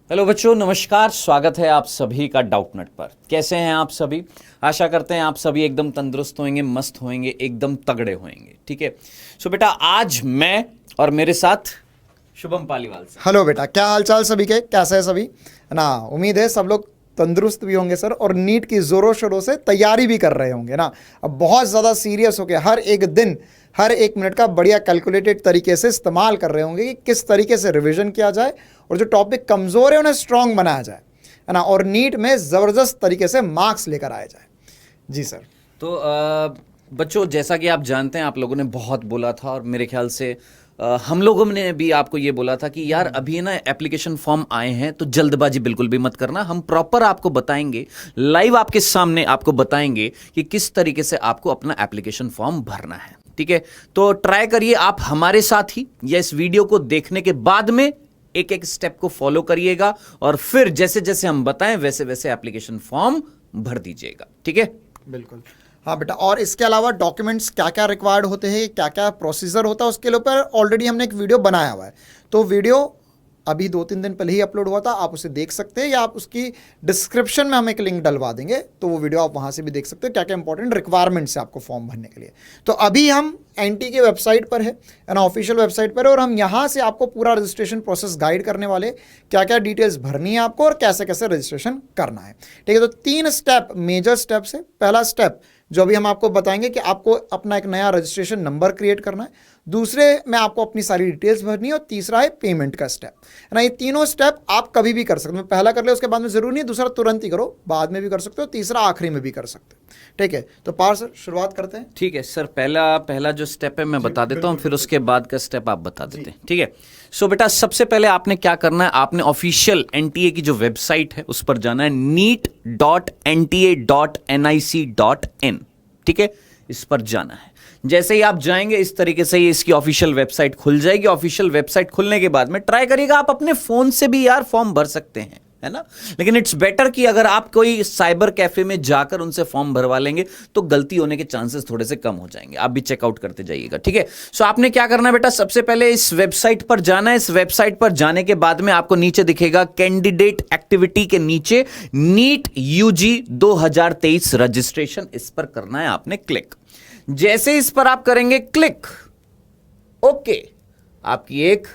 Hello बच्चों, नमस्कार। स्वागत है आप सभी का डाउटनेट पर। कैसे हैं आप सभी? आशा करते हैं आप सभी एकदम तंदुरुस्त होंगे, मस्त होंगे, एकदम तगड़े होंगे। ठीक है। सो बेटा, आज मैं और मेरे साथ शुभम पालीवाल से। हेलो बेटा, क्या हाल चाल सभी के? कैसे हैं सभी? है ना, उम्मीद है सब लोग तंदुरुस्त भी होंगे सर, और नीट की ज़ोरों शोरों से तैयारी भी कर रहे होंगे ना। अब बहुत ज़्यादा सीरियस होकर हर एक दिन, हर एक मिनट का बढ़िया कैलकुलेटेड तरीके से इस्तेमाल कर रहे होंगे कि किस तरीके से रिवीजन किया जाए और जो टॉपिक कमज़ोर है उन्हें स्ट्रॉन्ग बनाया जाए, है ना, और नीट में ज़बरदस्त तरीके से मार्क्स लेकर आए जाए। जी सर। तो बच्चों, जैसा कि आप जानते हैं, आप लोगों ने बहुत बोला था और मेरे ख्याल से हम लोगों ने भी आपको ये बोला था कि यार अभी ना एप्लीकेशन फॉर्म आए हैं तो जल्दबाजी बिल्कुल भी मत करना। हम प्रॉपर आपको बताएंगे, लाइव आपके सामने आपको बताएंगे कि किस तरीके से आपको अपना एप्लीकेशन फॉर्म भरना है। ठीक है, तो ट्राई करिए आप हमारे साथ ही, या इस वीडियो को देखने के बाद में एक एक स्टेप को फॉलो करिएगा और फिर जैसे जैसे हम बताएं वैसे वैसे एप्लीकेशन फॉर्म भर दीजिएगा। ठीक है, बिल्कुल। हाँ बेटा, और इसके अलावा डॉक्यूमेंट्स क्या क्या रिक्वायर्ड होते हैं, क्या क्या प्रोसीजर होता है, उसके ऊपर ऑलरेडी हमने एक वीडियो बनाया हुआ है। तो वीडियो अभी 2-3 दिन पहले ही अपलोड हुआ था, आप उसे देख सकते हैं, या आप उसकी डिस्क्रिप्शन में हम एक लिंक डलवा देंगे, तो वो वीडियो आप वहाँ से भी देख सकते हैं क्या क्या इंपॉर्टेंट रिक्वायरमेंट्स है आपको फॉर्म भरने के लिए। तो अभी हम एनटी के वेबसाइट पर है ना, ऑफिशियल वेबसाइट पर है, और हम यहाँ से आपको पूरा रजिस्ट्रेशन प्रोसेस गाइड करने वाले, क्या क्या डिटेल्स भरनी है आपको और कैसे कैसे रजिस्ट्रेशन करना है। ठीक है, तो 3 स्टेप, मेजर स्टेप्स है। पहला स्टेप जो अभी हम आपको बताएंगे कि आपको अपना एक नया रजिस्ट्रेशन नंबर क्रिएट करना है, दूसरे में आपको अपनी सारी डिटेल्स भरनी है, और तीसरा है पेमेंट का स्टेप, है ना। ये तीनों स्टेप आप कभी भी कर सकते हो। पहला कर ले, उसके बाद में जरूरी नहीं दूसरा तुरंत ही करो, बाद में भी कर सकते हो, तीसरा आखिरी में भी कर सकते हो। ठीक है, तो पार सर शुरुआत करते हैं। ठीक है सर। पहला जो स्टेप है मैं बता देता हूँ, फिर उसके बाद का स्टेप आप बता देते हैं। ठीक है। सो बेटा, सबसे पहले आपने क्या करना है, आपने ऑफिशियल एनटीए की जो वेबसाइट है उस पर जाना है, neet.nta.nic.in। ठीक है, इस पर जाना है। जैसे ही आप जाएंगे इस तरीके से ये इसकी ऑफिशियल वेबसाइट खुल जाएगी। ऑफिशियल वेबसाइट खुलने के बाद में ट्राई करिएगा, आप अपने फोन से भी यार फॉर्म भर सकते हैं, है ना, लेकिन इट्स बेटर कि अगर आप कोई साइबर कैफे में जाकर उनसे फॉर्म भरवा लेंगे तो गलती होने के चांसेस थोड़े से कम हो जाएंगे। आप भी चेकआउट करते जाइएगा। ठीक है। सो आपने क्या करना है बेटा, सबसे पहले इस वेबसाइट पर जाना है। इस वेबसाइट पर जाने के बाद में आपको नीचे दिखेगा कैंडिडेट एक्टिविटी के नीचे नीट यूजी 2023 रजिस्ट्रेशन, इस पर करना है आपने क्लिक। जैसे इस पर आप करेंगे क्लिक, ओके, आपकी एक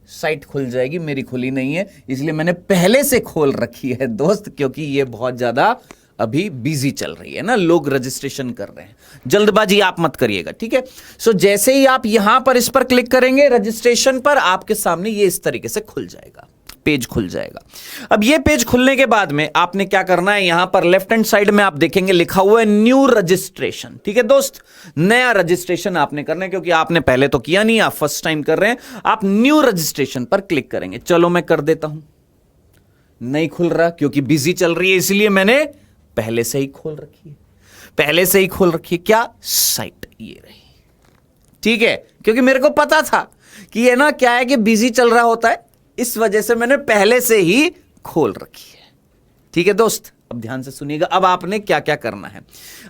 साइट खुल जाएगी। मेरी खुली नहीं है, इसलिए मैंने पहले से खोल रखी है दोस्त, क्योंकि ये बहुत ज्यादा अभी बिजी चल रही है ना, लोग रजिस्ट्रेशन कर रहे हैं। जल्दबाजी आप मत करिएगा। ठीक है। सो जैसे ही आप यहां पर इस पर क्लिक करेंगे रजिस्ट्रेशन पर, आपके सामने ये इस तरीके से खुल जाएगा, पेज खुल जाएगा। अब ये पेज खुलने के बाद में आपने क्या करना है, यहां पर लेफ्ट हैंड साइड में आप देखेंगे लिखा हुआ है न्यू रजिस्ट्रेशन। ठीक है दोस्त, नया रजिस्ट्रेशन आपने करना है, क्योंकि आपने पहले तो किया नहीं, आप फर्स्ट टाइम कर रहे हैं। आप न्यू रजिस्ट्रेशन पर क्लिक करेंगे। चलो मैं कर देता हूं। नहीं खुल रहा क्योंकि बिजी चल रही है, इसलिए मैंने पहले से ही खोल रखी है। पहले से ही खोल रखी है क्या साइट, ये रही। ठीक है, क्योंकि मेरे को पता था कि ये ना क्या है कि बिजी चल रहा होता है, इस वजह से मैंने पहले से ही खोल रखी है। ठीक है दोस्त, अब ध्यान से सुनिएगा। अब आपने क्या क्या करना है,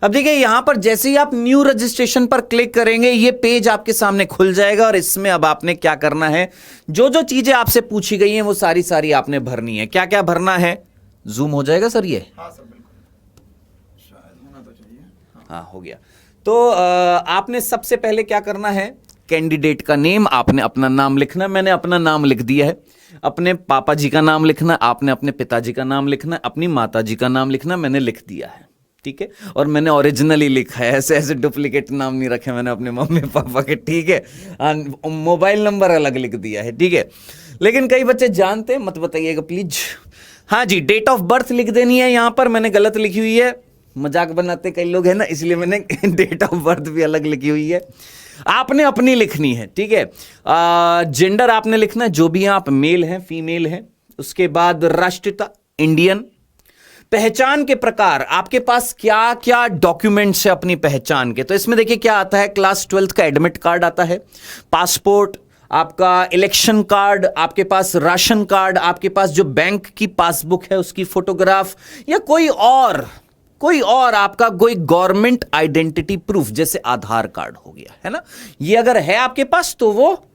अब देखिए यहां पर जैसे ही आप न्यू रजिस्ट्रेशन पर क्लिक करेंगे ये पेज आपके सामने खुल जाएगा, और इसमें अब आपने क्या करना है, जो जो चीजें आपसे पूछी गई हैं वो सारी सारी आपने भरनी है। क्या क्या भरना है, जूम हो जाएगा सर ये? हाँ सर, बिल्कुल, शायद होना तो चाहिए। हाँ, हो गया। तो आपने सबसे पहले क्या करना है, कैंडिडेट का नेम, आपने अपना नाम लिखना है। मैंने अपना नाम लिख दिया है। अपने पापा जी का नाम लिखना, आपने अपने पिताजी का नाम लिखना, अपनी माता जी का नाम लिखना, मैंने लिख दिया है। ठीक है, और मैंने ओरिजिनली लिखा है, ऐसे ऐसे डुप्लीकेट नाम नहीं रखे मैंने अपने मम्मी पापा के। ठीक है, मोबाइल नंबर अलग लिख दिया है। ठीक है, लेकिन कई बच्चे जानते हैं, मत बताइएगा प्लीज। हाँ जी, डेट ऑफ बर्थ लिख देनी है। यहां पर मैंने गलत लिखी हुई है, मजाक बनाते कई लोग हैं ना, इसलिए मैंने डेट ऑफ बर्थ भी अलग लिखी हुई है। आपने अपनी लिखनी है। ठीक है, जेंडर आपने लिखना है, जो भी हैं आप, मेल हैं फीमेल हैं। उसके बाद राष्ट्रीयता इंडियन। पहचान के प्रकार, आपके पास क्या क्या डॉक्यूमेंट्स है अपनी पहचान के, तो इसमें देखिए क्या आता है, क्लास 12th का एडमिट कार्ड आता है, पासपोर्ट, आपका इलेक्शन कार्ड, आपके पास राशन कार्ड, आपके पास जो बैंक की पासबुक है उसकी फोटोग्राफ, या कोई और आपका कोई गवर्नमेंट आइडेंटिटी प्रूफ, जैसे आधार कार्ड हो गया, है ना, ये अगर है आपके पास तो वो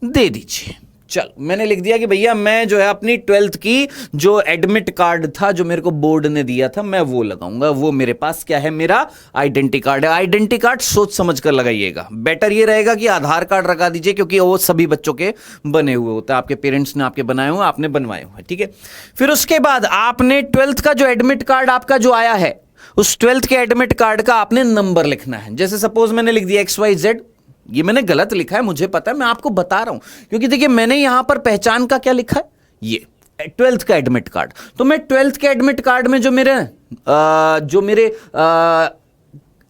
दे दीजिए। चल मैंने लिख दिया कि भैया मैं जो है अपनी 12th की जो एडमिट कार्ड था जो मेरे को बोर्ड ने दिया था मैं वो लगाऊंगा, वो मेरे पास क्या है, मेरा आइडेंटिटी कार्ड है। आइडेंटिटी कार्ड सोच समझ कर लगाइएगा, बेटर ये रहेगा कि आधार कार्ड लगा दीजिए क्योंकि वो सभी बच्चों के बने हुए होते हैं, आपके पेरेंट्स ने आपके बनाए हुए, आपने बनवाए हुए, ठीक है। फिर उसके बाद आपने 12th का जो एडमिट कार्ड आपका जो आया है उस 12th के एडमिट कार्ड का आपने नंबर लिखना है। जैसे सपोज मैंने लिख दिया XYZ, ये मैंने गलत लिखा है मुझे पता है, मैं आपको बता रहा हूं क्योंकि देखिए मैंने यहां पर पहचान का क्या लिखा है, ये 12th का एडमिट कार्ड। तो मैं 12th के एडमिट कार्ड में जो मेरे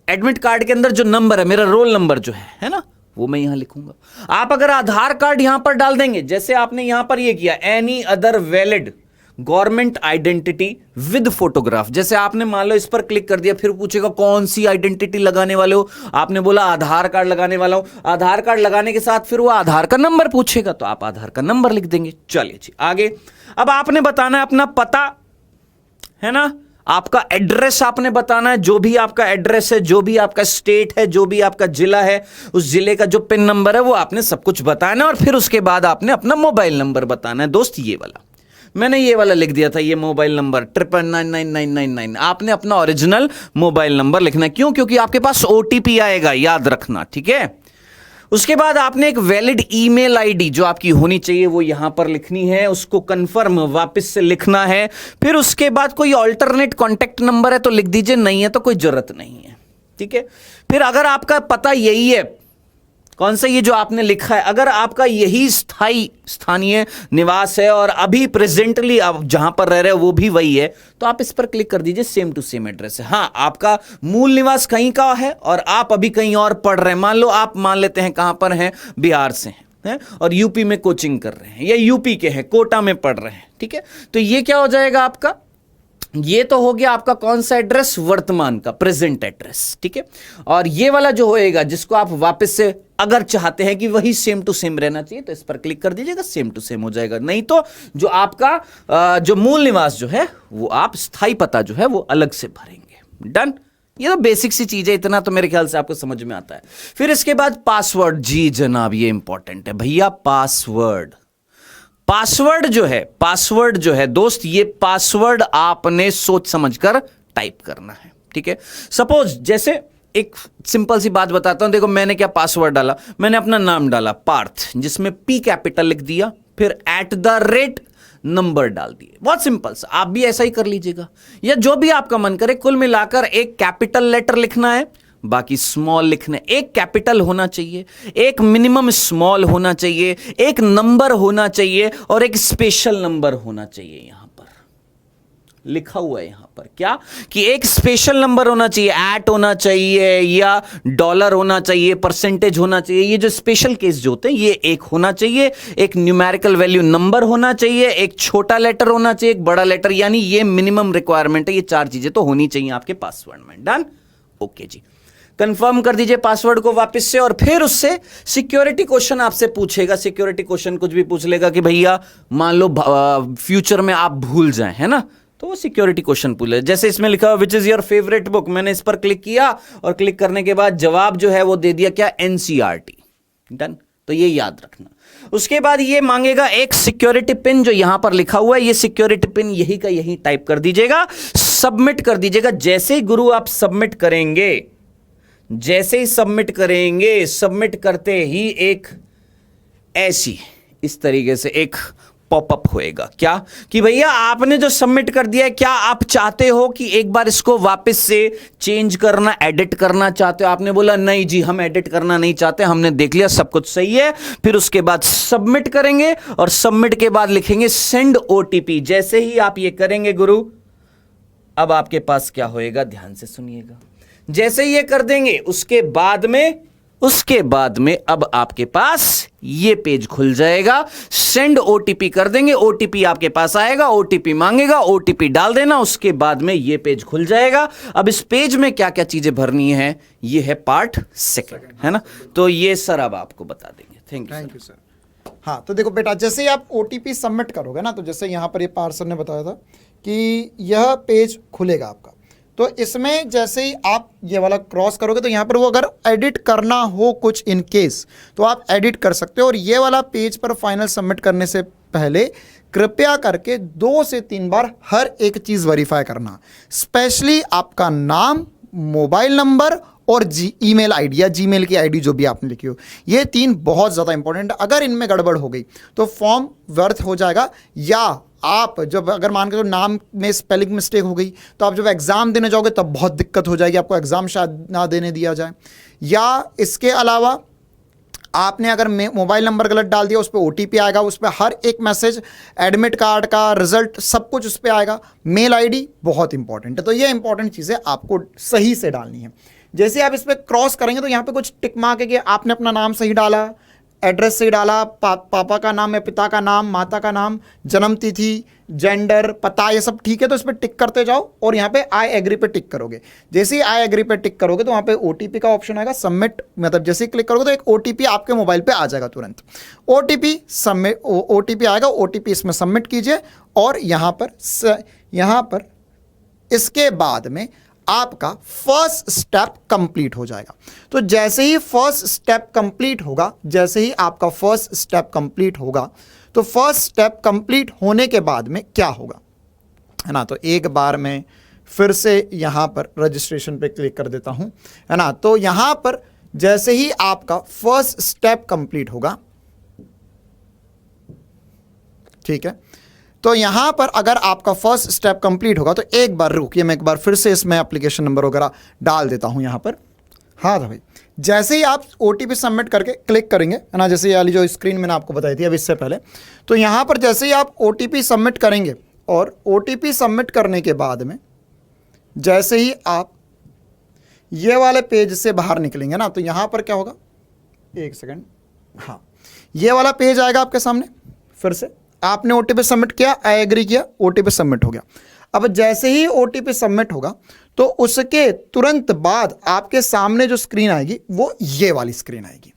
एडमिट कार्ड के अंदर जो नंबर है, मेरा रोल नंबर जो है ना, वो मैं यहां लिखूंगा। आप अगर आधार कार्ड यहां पर डाल देंगे, जैसे आपने यहां पर ये किया any other valid government identity with photograph, जैसे आपने मान लो इस पर क्लिक कर दिया, फिर पूछेगा कौन सी आइडेंटिटी लगाने वाले हो, आपने बोला आधार कार्ड लगाने वाला हूं। आधार कार्ड लगाने के साथ फिर वो आधार का नंबर पूछेगा तो आप आधार का नंबर लिख देंगे। चलिए जी आगे। अब आपने बताना है अपना पता, है ना, आपका एड्रेस आपने बताना है, जो भी आपका एड्रेस है, जो भी आपका स्टेट है, जो भी आपका जिला है, उस जिले का जो पिन नंबर है वो आपने सब कुछ बताना है। और फिर उसके बाद आपने अपना मोबाइल नंबर बताना है। दोस्त ये वाला मैंने ये वाला लिख दिया था, ये मोबाइल नंबर 9999999, आपने अपना ओरिजिनल मोबाइल नंबर लिखना है। क्यों? क्योंकि आपके पास OTP आएगा, याद रखना, ठीक है। उसके बाद आपने एक वैलिड ईमेल आईडी जो आपकी होनी चाहिए वो यहां पर लिखनी है, उसको कंफर्म वापस से लिखना है। फिर उसके बाद कोई ऑल्टरनेट कॉन्टेक्ट नंबर है तो लिख दीजिए, नहीं है तो कोई जरूरत नहीं है, ठीक है। फिर अगर आपका पता यही है, कौन सा, ये जो आपने लिखा है, अगर आपका यही स्थानीय निवास है और अभी प्रेजेंटली आप जहां पर रह रहे हो वो भी वही है, तो आप इस पर क्लिक कर दीजिए, सेम टू सेम एड्रेस है। हाँ, आपका मूल निवास कहीं का है और आप अभी कहीं और पढ़ रहे हैं, मान लो आप मान लेते हैं कहां पर हैं, बिहार से हैं और यूपी में कोचिंग कर रहे हैं, या यूपी के हैं, कोटा में पढ़ रहे हैं, ठीक है। तो ये क्या हो जाएगा आपका, ये तो हो गया आपका कौन सा एड्रेस, वर्तमान का, प्रेजेंट एड्रेस, ठीक है। और ये वाला जो होएगा जिसको आप वापस से अगर चाहते हैं कि वही सेम टू सेम रहना चाहिए तो इस पर क्लिक कर दीजिएगा, सेम टू सेम हो जाएगा। नहीं तो जो आपका जो मूल निवास जो है वो आप स्थायी पता जो है वो अलग से भरेंगे। डन। ये तो बेसिक सी चीज है, इतना तो मेरे ख्याल से आपको समझ में आता है। फिर इसके बाद पासवर्ड, जी जनाब ये इंपॉर्टेंट है भैया, पासवर्ड। पासवर्ड जो है दोस्त, ये पासवर्ड आपने सोच समझकर टाइप करना है, ठीक है। सपोज जैसे एक सिंपल सी बात बताता हूं, देखो मैंने क्या पासवर्ड डाला, मैंने अपना नाम डाला पार्थ, जिसमें P कैपिटल लिख दिया, फिर @ नंबर डाल दिए, बहुत सिंपल सा। आप भी ऐसा ही कर लीजिएगा, या जो भी आपका मन करे। कुल मिलाकर एक कैपिटल लेटर लिखना है, बाकी स्मॉल लिखने, एक कैपिटल होना चाहिए, एक मिनिमम स्मॉल होना चाहिए, एक नंबर होना चाहिए और एक स्पेशल नंबर होना चाहिए। यहां पर लिखा हुआ है यहां पर क्या, कि एक स्पेशल नंबर होना चाहिए, @ होना चाहिए या $, होना चाहिए, परसेंटेज होना चाहिए। ये जो स्पेशल केस जो होते हैं ये एक होना चाहिए, एक न्यूमेरिकल वैल्यू नंबर होना चाहिए, एक छोटा लेटर होना चाहिए, एक बड़ा लेटर, यानी ये मिनिमम रिक्वायरमेंट है। ये 4 चीजें तो होनी चाहिए आपके पासवर्ड में। डन, ओके जी। कंफर्म कर दीजिए पासवर्ड को वापस से, और फिर उससे सिक्योरिटी क्वेश्चन आपसे पूछेगा। सिक्योरिटी क्वेश्चन कुछ भी पूछ लेगा कि भैया मान लो फ्यूचर में आप भूल जाएं, है ना, तो वो सिक्योरिटी क्वेश्चन पूछ ले। जैसे इसमें लिखा हुआ which is your favourite book, मैंने इस पर क्लिक किया और क्लिक करने के बाद जवाब जो है वो दे दिया क्या, NCERT। डन, तो ये याद रखना। उसके बाद ये मांगेगा एक सिक्योरिटी पिन, जो यहां पर लिखा हुआ है ये सिक्योरिटी पिन यही का यही टाइप कर दीजिएगा, सबमिट कर दीजिएगा। जैसे ही गुरु आप सबमिट करेंगे, जैसे ही सबमिट करेंगे, सबमिट करते ही एक ऐसी इस तरीके से एक पॉपअप होएगा, क्या, कि भैया आपने जो सबमिट कर दिया है, क्या आप चाहते हो कि एक बार इसको वापस से चेंज करना, एडिट करना चाहते हो? आपने बोला नहीं जी, हम एडिट करना नहीं चाहते, हमने देख लिया सब कुछ सही है। फिर उसके बाद सबमिट करेंगे और सबमिट के बाद लिखेंगे सेंड OTP। जैसे ही आप ये करेंगे गुरु, अब आपके पास क्या होएगा, ध्यान से सुनिएगा। जैसे ये कर देंगे उसके बाद में अब आपके पास ये पेज खुल जाएगा। सेंड OTP कर देंगे, OTP आपके पास आएगा, OTP मांगेगा, OTP डाल देना, उसके बाद में ये पेज खुल जाएगा। अब इस पेज में क्या क्या चीजें भरनी है, ये है पार्ट 2, है ना। तो ये सर अब आपको बता देंगे। Thank you sir. हाँ, तो देखो बेटा, जैसे ही आप OTP सबमिट करोगे ना, तो जैसे यहाँ पर ये पार्सर ने बताया था कि यह पेज खुलेगा आपका। तो इसमें जैसे ही आप ये वाला क्रॉस करोगे तो यहाँ पर वो अगर एडिट करना हो कुछ इन केस तो आप एडिट कर सकते हो। और ये वाला पेज पर फाइनल सबमिट करने से पहले कृपया करके 2 से 3 बार हर एक चीज़ वेरीफाई करना, स्पेशली आपका नाम, मोबाइल नंबर और ईमेल आईडी या जीमेल की आईडी जो भी आपने लिखी हो। ये 3 बहुत ज़्यादा इंपॉर्टेंट है। अगर इनमें गड़बड़ हो गई तो फॉर्म व्यर्थ हो जाएगा, या आप जब अगर मान के चलो नाम में स्पेलिंग मिस्टेक हो गई तो आप जब एग्ज़ाम देने जाओगे तब बहुत दिक्कत हो जाएगी, आपको एग्ज़ाम शायद ना देने दिया जाए। या इसके अलावा आपने अगर मोबाइल नंबर गलत डाल दिया, उस पर OTP आएगा, उस पर हर एक मैसेज, एडमिट कार्ड का रिजल्ट, सब कुछ उस पर आएगा। मेल आईडी बहुत इंपॉर्टेंट है, तो ये इंपॉर्टेंट चीज़ें आपको सही से डालनी है। जैसे आप इस पर क्रॉस करेंगे तो यहाँ पे कुछ टिक मार्क है कि आपने अपना नाम सही डाला, एड्रेस सही डाला, पापा का नाम या पिता का नाम, माता का नाम, जन्म तिथि, जेंडर, पता, ये सब ठीक है, तो इस पर टिक करते जाओ और यहाँ पे आई एग्री पे टिक करोगे। जैसे ही आई एग्री पे टिक करोगे तो वहाँ पे OTP का ऑप्शन आएगा, सबमिट, मतलब जैसे ही क्लिक करोगे तो एक OTP आपके मोबाइल पे आ जाएगा तुरंत। OTP आएगा, OTP इसमें सबमिट कीजिए और यहाँ पर इसके बाद में आपका फर्स्ट स्टेप कंप्लीट हो जाएगा। तो जैसे ही फर्स्ट स्टेप कंप्लीट होगा, तो फर्स्ट स्टेप कंप्लीट होने के बाद में क्या होगा, है ना, तो एक बार मैं फिर से यहां पर रजिस्ट्रेशन पे क्लिक कर देता हूं, है ना। तो यहां पर जैसे ही आपका फर्स्ट स्टेप कंप्लीट होगा, ठीक है, तो यहां पर अगर आपका फर्स्ट स्टेप कंप्लीट होगा तो एक बार रुकिए, मैं एक बार फिर से इसमें एप्लीकेशन नंबर वगैरह डाल देता हूं यहां पर। हाँ भाई, जैसे ही आप OTP सबमिट करके क्लिक करेंगे, है ना, जैसे ये वाली जो स्क्रीन मैंने आपको बताई थी अब इससे पहले, तो यहां पर जैसे ही आप OTP सबमिट करेंगे और OTP सबमिट करने के बाद में जैसे ही आप ये वाले पेज से बाहर निकलेंगे ना, तो यहां पर क्या होगा, एक सेकेंड, हाँ, ये वाला पेज आएगा आपके सामने। फिर से आपने OTP सबमिट किया, आई एग्री किया, OTP सबमिट हो गया। अब जैसे ही OTP सबमिट होगा तो उसके तुरंत बाद आपके सामने जो स्क्रीन आएगी वो ये वाली स्क्रीन आएगी।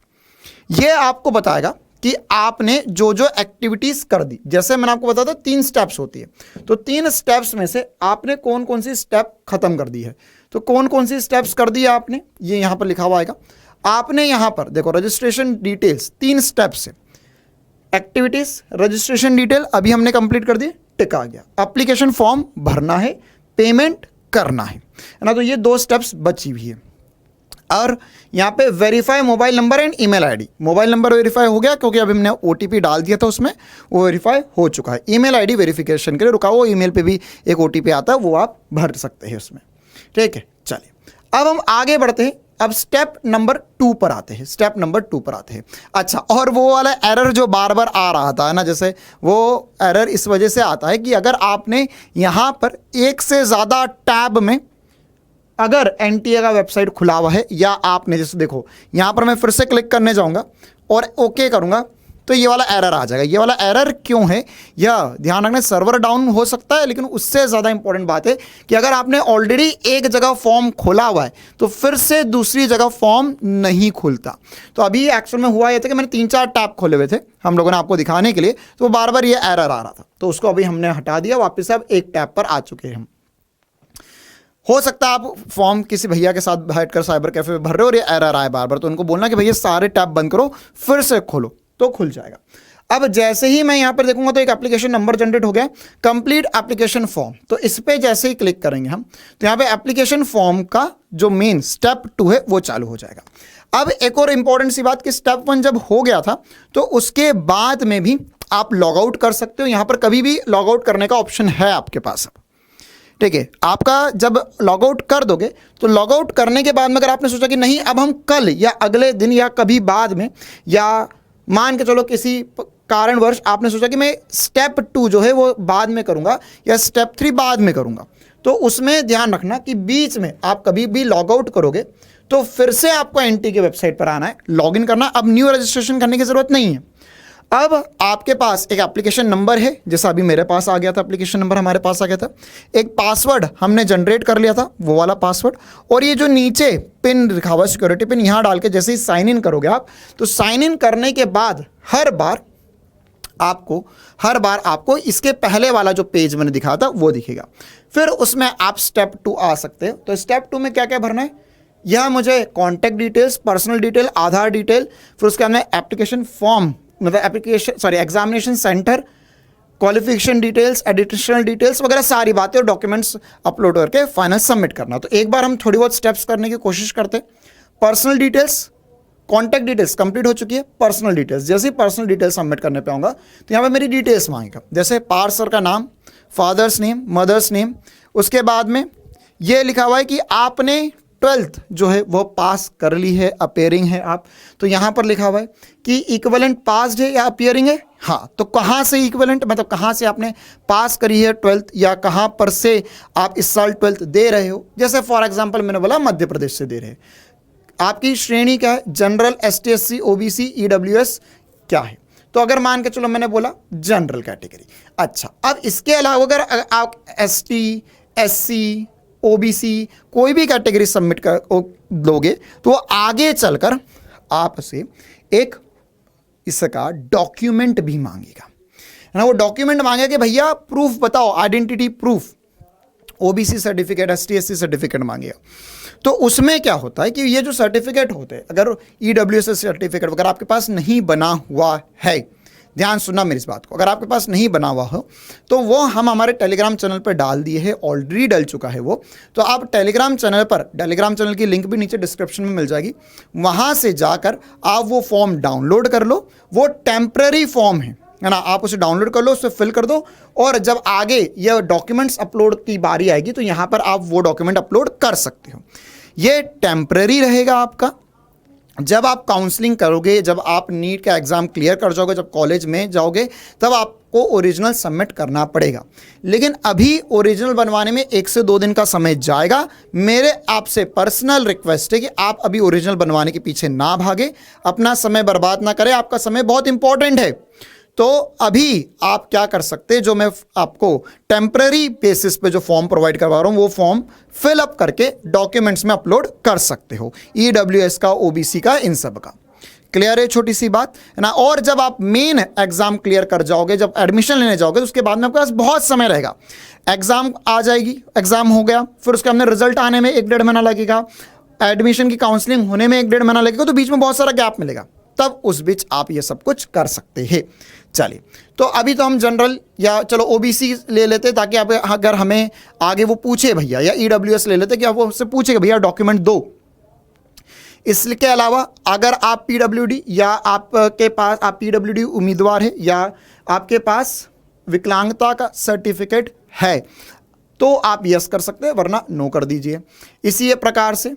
ये आपको बताएगा कि आपने जो जो एक्टिविटीज कर दी। जैसे मैंने आपको बताया था 3 स्टेप्स होती है, तो 3 स्टेप्स में से आपने कौन कौन सी स्टेप खत्म कर दी है। तो कौन कौन सी स्टेप्स कर दी है आपने, ये यहां पर लिखा हुआ आएगा। आपने यहां पर देखो रजिस्ट्रेशन डिटेल्स 3 स्टेप्स है, एक्टिविटीज, रजिस्ट्रेशन डिटेल अभी हमने कंप्लीट कर दी, टिक आ गया। एप्लीकेशन फॉर्म भरना है, पेमेंट करना है ना, तो ये 2 स्टेप्स बची हुई है। और यहाँ पे verify mobile number and email ID, mobile number verify हो गया क्योंकि अभी हमने OTP डाल दिया था उसमें, वो वेरीफाई हो चुका है। ईमेल आईडी वेरिफिकेशन के लिए रुका हुआ, ईमेल पे भी एक OTP आता है, वो आप भर सकते हैं उसमें, ठीक है। चलिए अब हम आगे बढ़ते हैं, अब स्टेप नंबर 2 पर आते हैं। अच्छा, और वो वाला एरर जो बार बार आ रहा था ना, जैसे वो एरर इस वजह से आता है कि अगर आपने यहाँ पर एक से ज़्यादा टैब में अगर NTA का वेबसाइट खुला हुआ है, या आपने जैसे देखो यहाँ पर मैं फिर से क्लिक करने जाऊँगा और ओके करूँगा तो ये वाला एरर आ जाएगा। ये वाला एरर क्यों है, यह ध्यान रखना, सर्वर डाउन हो सकता है, लेकिन उससे ज़्यादा इंपॉर्टेंट बात है कि अगर आपने ऑलरेडी एक जगह फॉर्म खोला हुआ है तो फिर से दूसरी जगह फॉर्म नहीं खुलता। तो अभी एक्चुअल में हुआ ये था कि मैंने 3-4 टैब खोले हुए थे हम लोगों ने आपको दिखाने के लिए, तो बार बार ये एरर आ रहा था, तो उसको अभी हमने हटा दिया, वापस अब एक टैब पर आ चुके हैं हम। हो सकता है आप फॉर्म किसी भैया के साथ बैठकर साइबर कैफे में भर रहे हो और ये एरर आए बार बार, तो उनको बोलना कि भैया सारे टैब बंद करो, फिर से खोलो, तो खुल जाएगा। अब जैसे ही मैं यहाँ पर देखूंगा तो एक एप्लीकेशन नंबर जनरेट हो गया, कंप्लीट एप्लीकेशन फॉर्म, तो इस पे जैसे ही क्लिक करेंगे हम तो यहाँ पे एप्लीकेशन फॉर्म का जो मेन स्टेप 2 है वो चालू हो जाएगा। अब एक और इंपॉर्टेंट सी बात कि स्टेप 1 जब हो गया था तो उसके बाद में भी आप लॉग आउट कर सकते हो, यहाँ पर कभी भी लॉग आउट करने का ऑप्शन है आपके पास, ठीक है। आपका जब लॉग आउट कर दोगे तो लॉग आउट करने के बाद में अगर आपने सोचा कि नहीं अब हम कल या अगले दिन या कभी बाद में, या मान के चलो किसी कारणवश आपने सोचा कि मैं स्टेप 2 जो है वो बाद में करूंगा या स्टेप 3 बाद में करूंगा, तो उसमें ध्यान रखना कि बीच में आप कभी भी लॉग आउट करोगे तो फिर से आपको NTA की वेबसाइट पर आना है, लॉग इन करना। अब न्यू रजिस्ट्रेशन करने की जरूरत नहीं है। अब आपके पास एक एप्लीकेशन नंबर है, जैसा अभी मेरे पास आ गया था, एप्लीकेशन नंबर हमारे पास आ गया था, एक पासवर्ड हमने जनरेट कर लिया था, वो वाला पासवर्ड, और ये जो नीचे पिन लिखा हुआ सिक्योरिटी पिन, यहाँ डाल के जैसे ही साइन इन करोगे आप, तो साइन इन करने के बाद हर बार आपको हर बार आपको इसके पहले वाला जो पेज मैंने दिखाया था वो दिखेगा। फिर उसमें आप स्टेप 2 आ सकते हो। तो स्टेप 2 में क्या क्या भरना है, यह मुझे कॉन्टैक्ट डिटेल्स, पर्सनल डिटेल, आधार डिटेल, फिर उसके बाद में एप्लीकेशन फॉर्म, मतलब examination centre, qualification details, additional details वगैरह सारी बातें और डॉक्यूमेंट्स अपलोड करके फाइनल सबमिट करना। तो एक बार हम थोड़ी बहुत स्टेप्स करने की कोशिश करते हैं। Personal details, contact details complete हो चुकी है। पर्सनल डिटेल्स, जैसे ही पर्सनल डिटेल्स सबमिट करने पे आऊँगा तो यहाँ पे मेरी डिटेल्स मांगेगा, जैसे पार्थ सर का नाम, फादर्स नेम, मदर्स नेम। उसके बाद में ये लिखा हुआ है कि आपने 12th जो है वो पास कर ली है, अपेयरिंग है आप, तो यहाँ पर लिखा हुआ है कि इक्विवेलेंट पास्ड है या अपियरिंग है। हाँ, तो कहाँ से इक्विवेलेंट, मतलब कहाँ से आपने पास करी है 12th, या कहाँ पर से आप इस साल 12th दे रहे हो। जैसे फॉर एग्जांपल मैंने बोला मध्य प्रदेश से दे रहे हैं। आपकी श्रेणी क्या है, general, ST SC OBC EWS क्या है। तो अगर मान के चलो मैंने बोला जनरल कैटेगरी। अच्छा, अब इसके अलावा अगर आप ST SC OBC कोई भी कैटेगरी सबमिट कर दोगे तो आगे चलकर आपसे एक इसका डॉक्यूमेंट भी मांगेगा, है ना। वो डॉक्यूमेंट मांगेगा कि भैया प्रूफ बताओ, identity proof, OBC certificate, ST SC certificate मांगेगा। तो उसमें क्या होता है कि ये जो सर्टिफिकेट होते हैं, अगर EWS सर्टिफिकेट अगर आपके पास नहीं बना हुआ है, ध्यान सुनना मेरी इस बात को, अगर आपके पास नहीं बना हुआ हो तो वो हम हमारे टेलीग्राम चैनल पर डाल दिए हैं, ऑलरेडी डल चुका है वो। तो आप टेलीग्राम चैनल की लिंक भी नीचे डिस्क्रिप्शन में मिल जाएगी, वहाँ से जाकर आप वो फॉर्म डाउनलोड कर लो। वो टेम्पररी फॉर्म है ना, आप उसे डाउनलोड कर लो, उसे फिल कर दो, और जब आगे ये डॉक्यूमेंट्स अपलोड की बारी आएगी तो यहाँ पर आप वो डॉक्यूमेंट अपलोड कर सकते हो। ये टेम्पररी रहेगा आपका। जब आप काउंसलिंग करोगे, जब आप नीट का एग्ज़ाम क्लियर कर जाओगे, जब कॉलेज में जाओगे, तब आपको ओरिजिनल सबमिट करना पड़ेगा। लेकिन अभी ओरिजिनल बनवाने में 1 से 2 दिन का समय जाएगा। मेरे आपसे पर्सनल रिक्वेस्ट है कि आप अभी ओरिजिनल बनवाने के पीछे ना भागे, अपना समय बर्बाद ना करें, आपका समय बहुत इंपॉर्टेंट है। तो अभी आप क्या कर सकते हैं, जो मैं आपको टेम्पररी बेसिस पे जो फॉर्म प्रोवाइड करवा रहा हूं वो फॉर्म फिल अप करके डॉक्यूमेंट्स में अपलोड कर सकते हो, EWS का, OBC का, इन सब का। क्लियर है, छोटी सी बात है ना। और जब आप मेन एग्जाम क्लियर कर जाओगे, जब एडमिशन लेने जाओगे, तो उसके बाद में आपके पास बहुत समय रहेगा। एग्जाम आ जाएगी, एग्जाम हो गया, फिर उसके हमने रिजल्ट आने में 1-1.5 महीना लगेगा, एडमिशन की काउंसलिंग होने में 1-1.5 महीना लगेगा, तो बीच में बहुत सारा गैप मिलेगा। तब उस बीच आप ये सब कुछ कर सकते हैं। चलिए, तो अभी तो हम जनरल या चलो OBC ले लेते, ताकि आप अगर हमें आगे वो पूछे भैया, या EWS ले लेते कि आप वो उससे पूछेगा भैया डॉक्यूमेंट दो। इसके अलावा अगर आप PWD या आपके पास आप PWD उम्मीदवार है, या आपके पास विकलांगता का सर्टिफिकेट है, तो आप यस कर सकते हैं, वरना नो कर दीजिए। इसी प्रकार से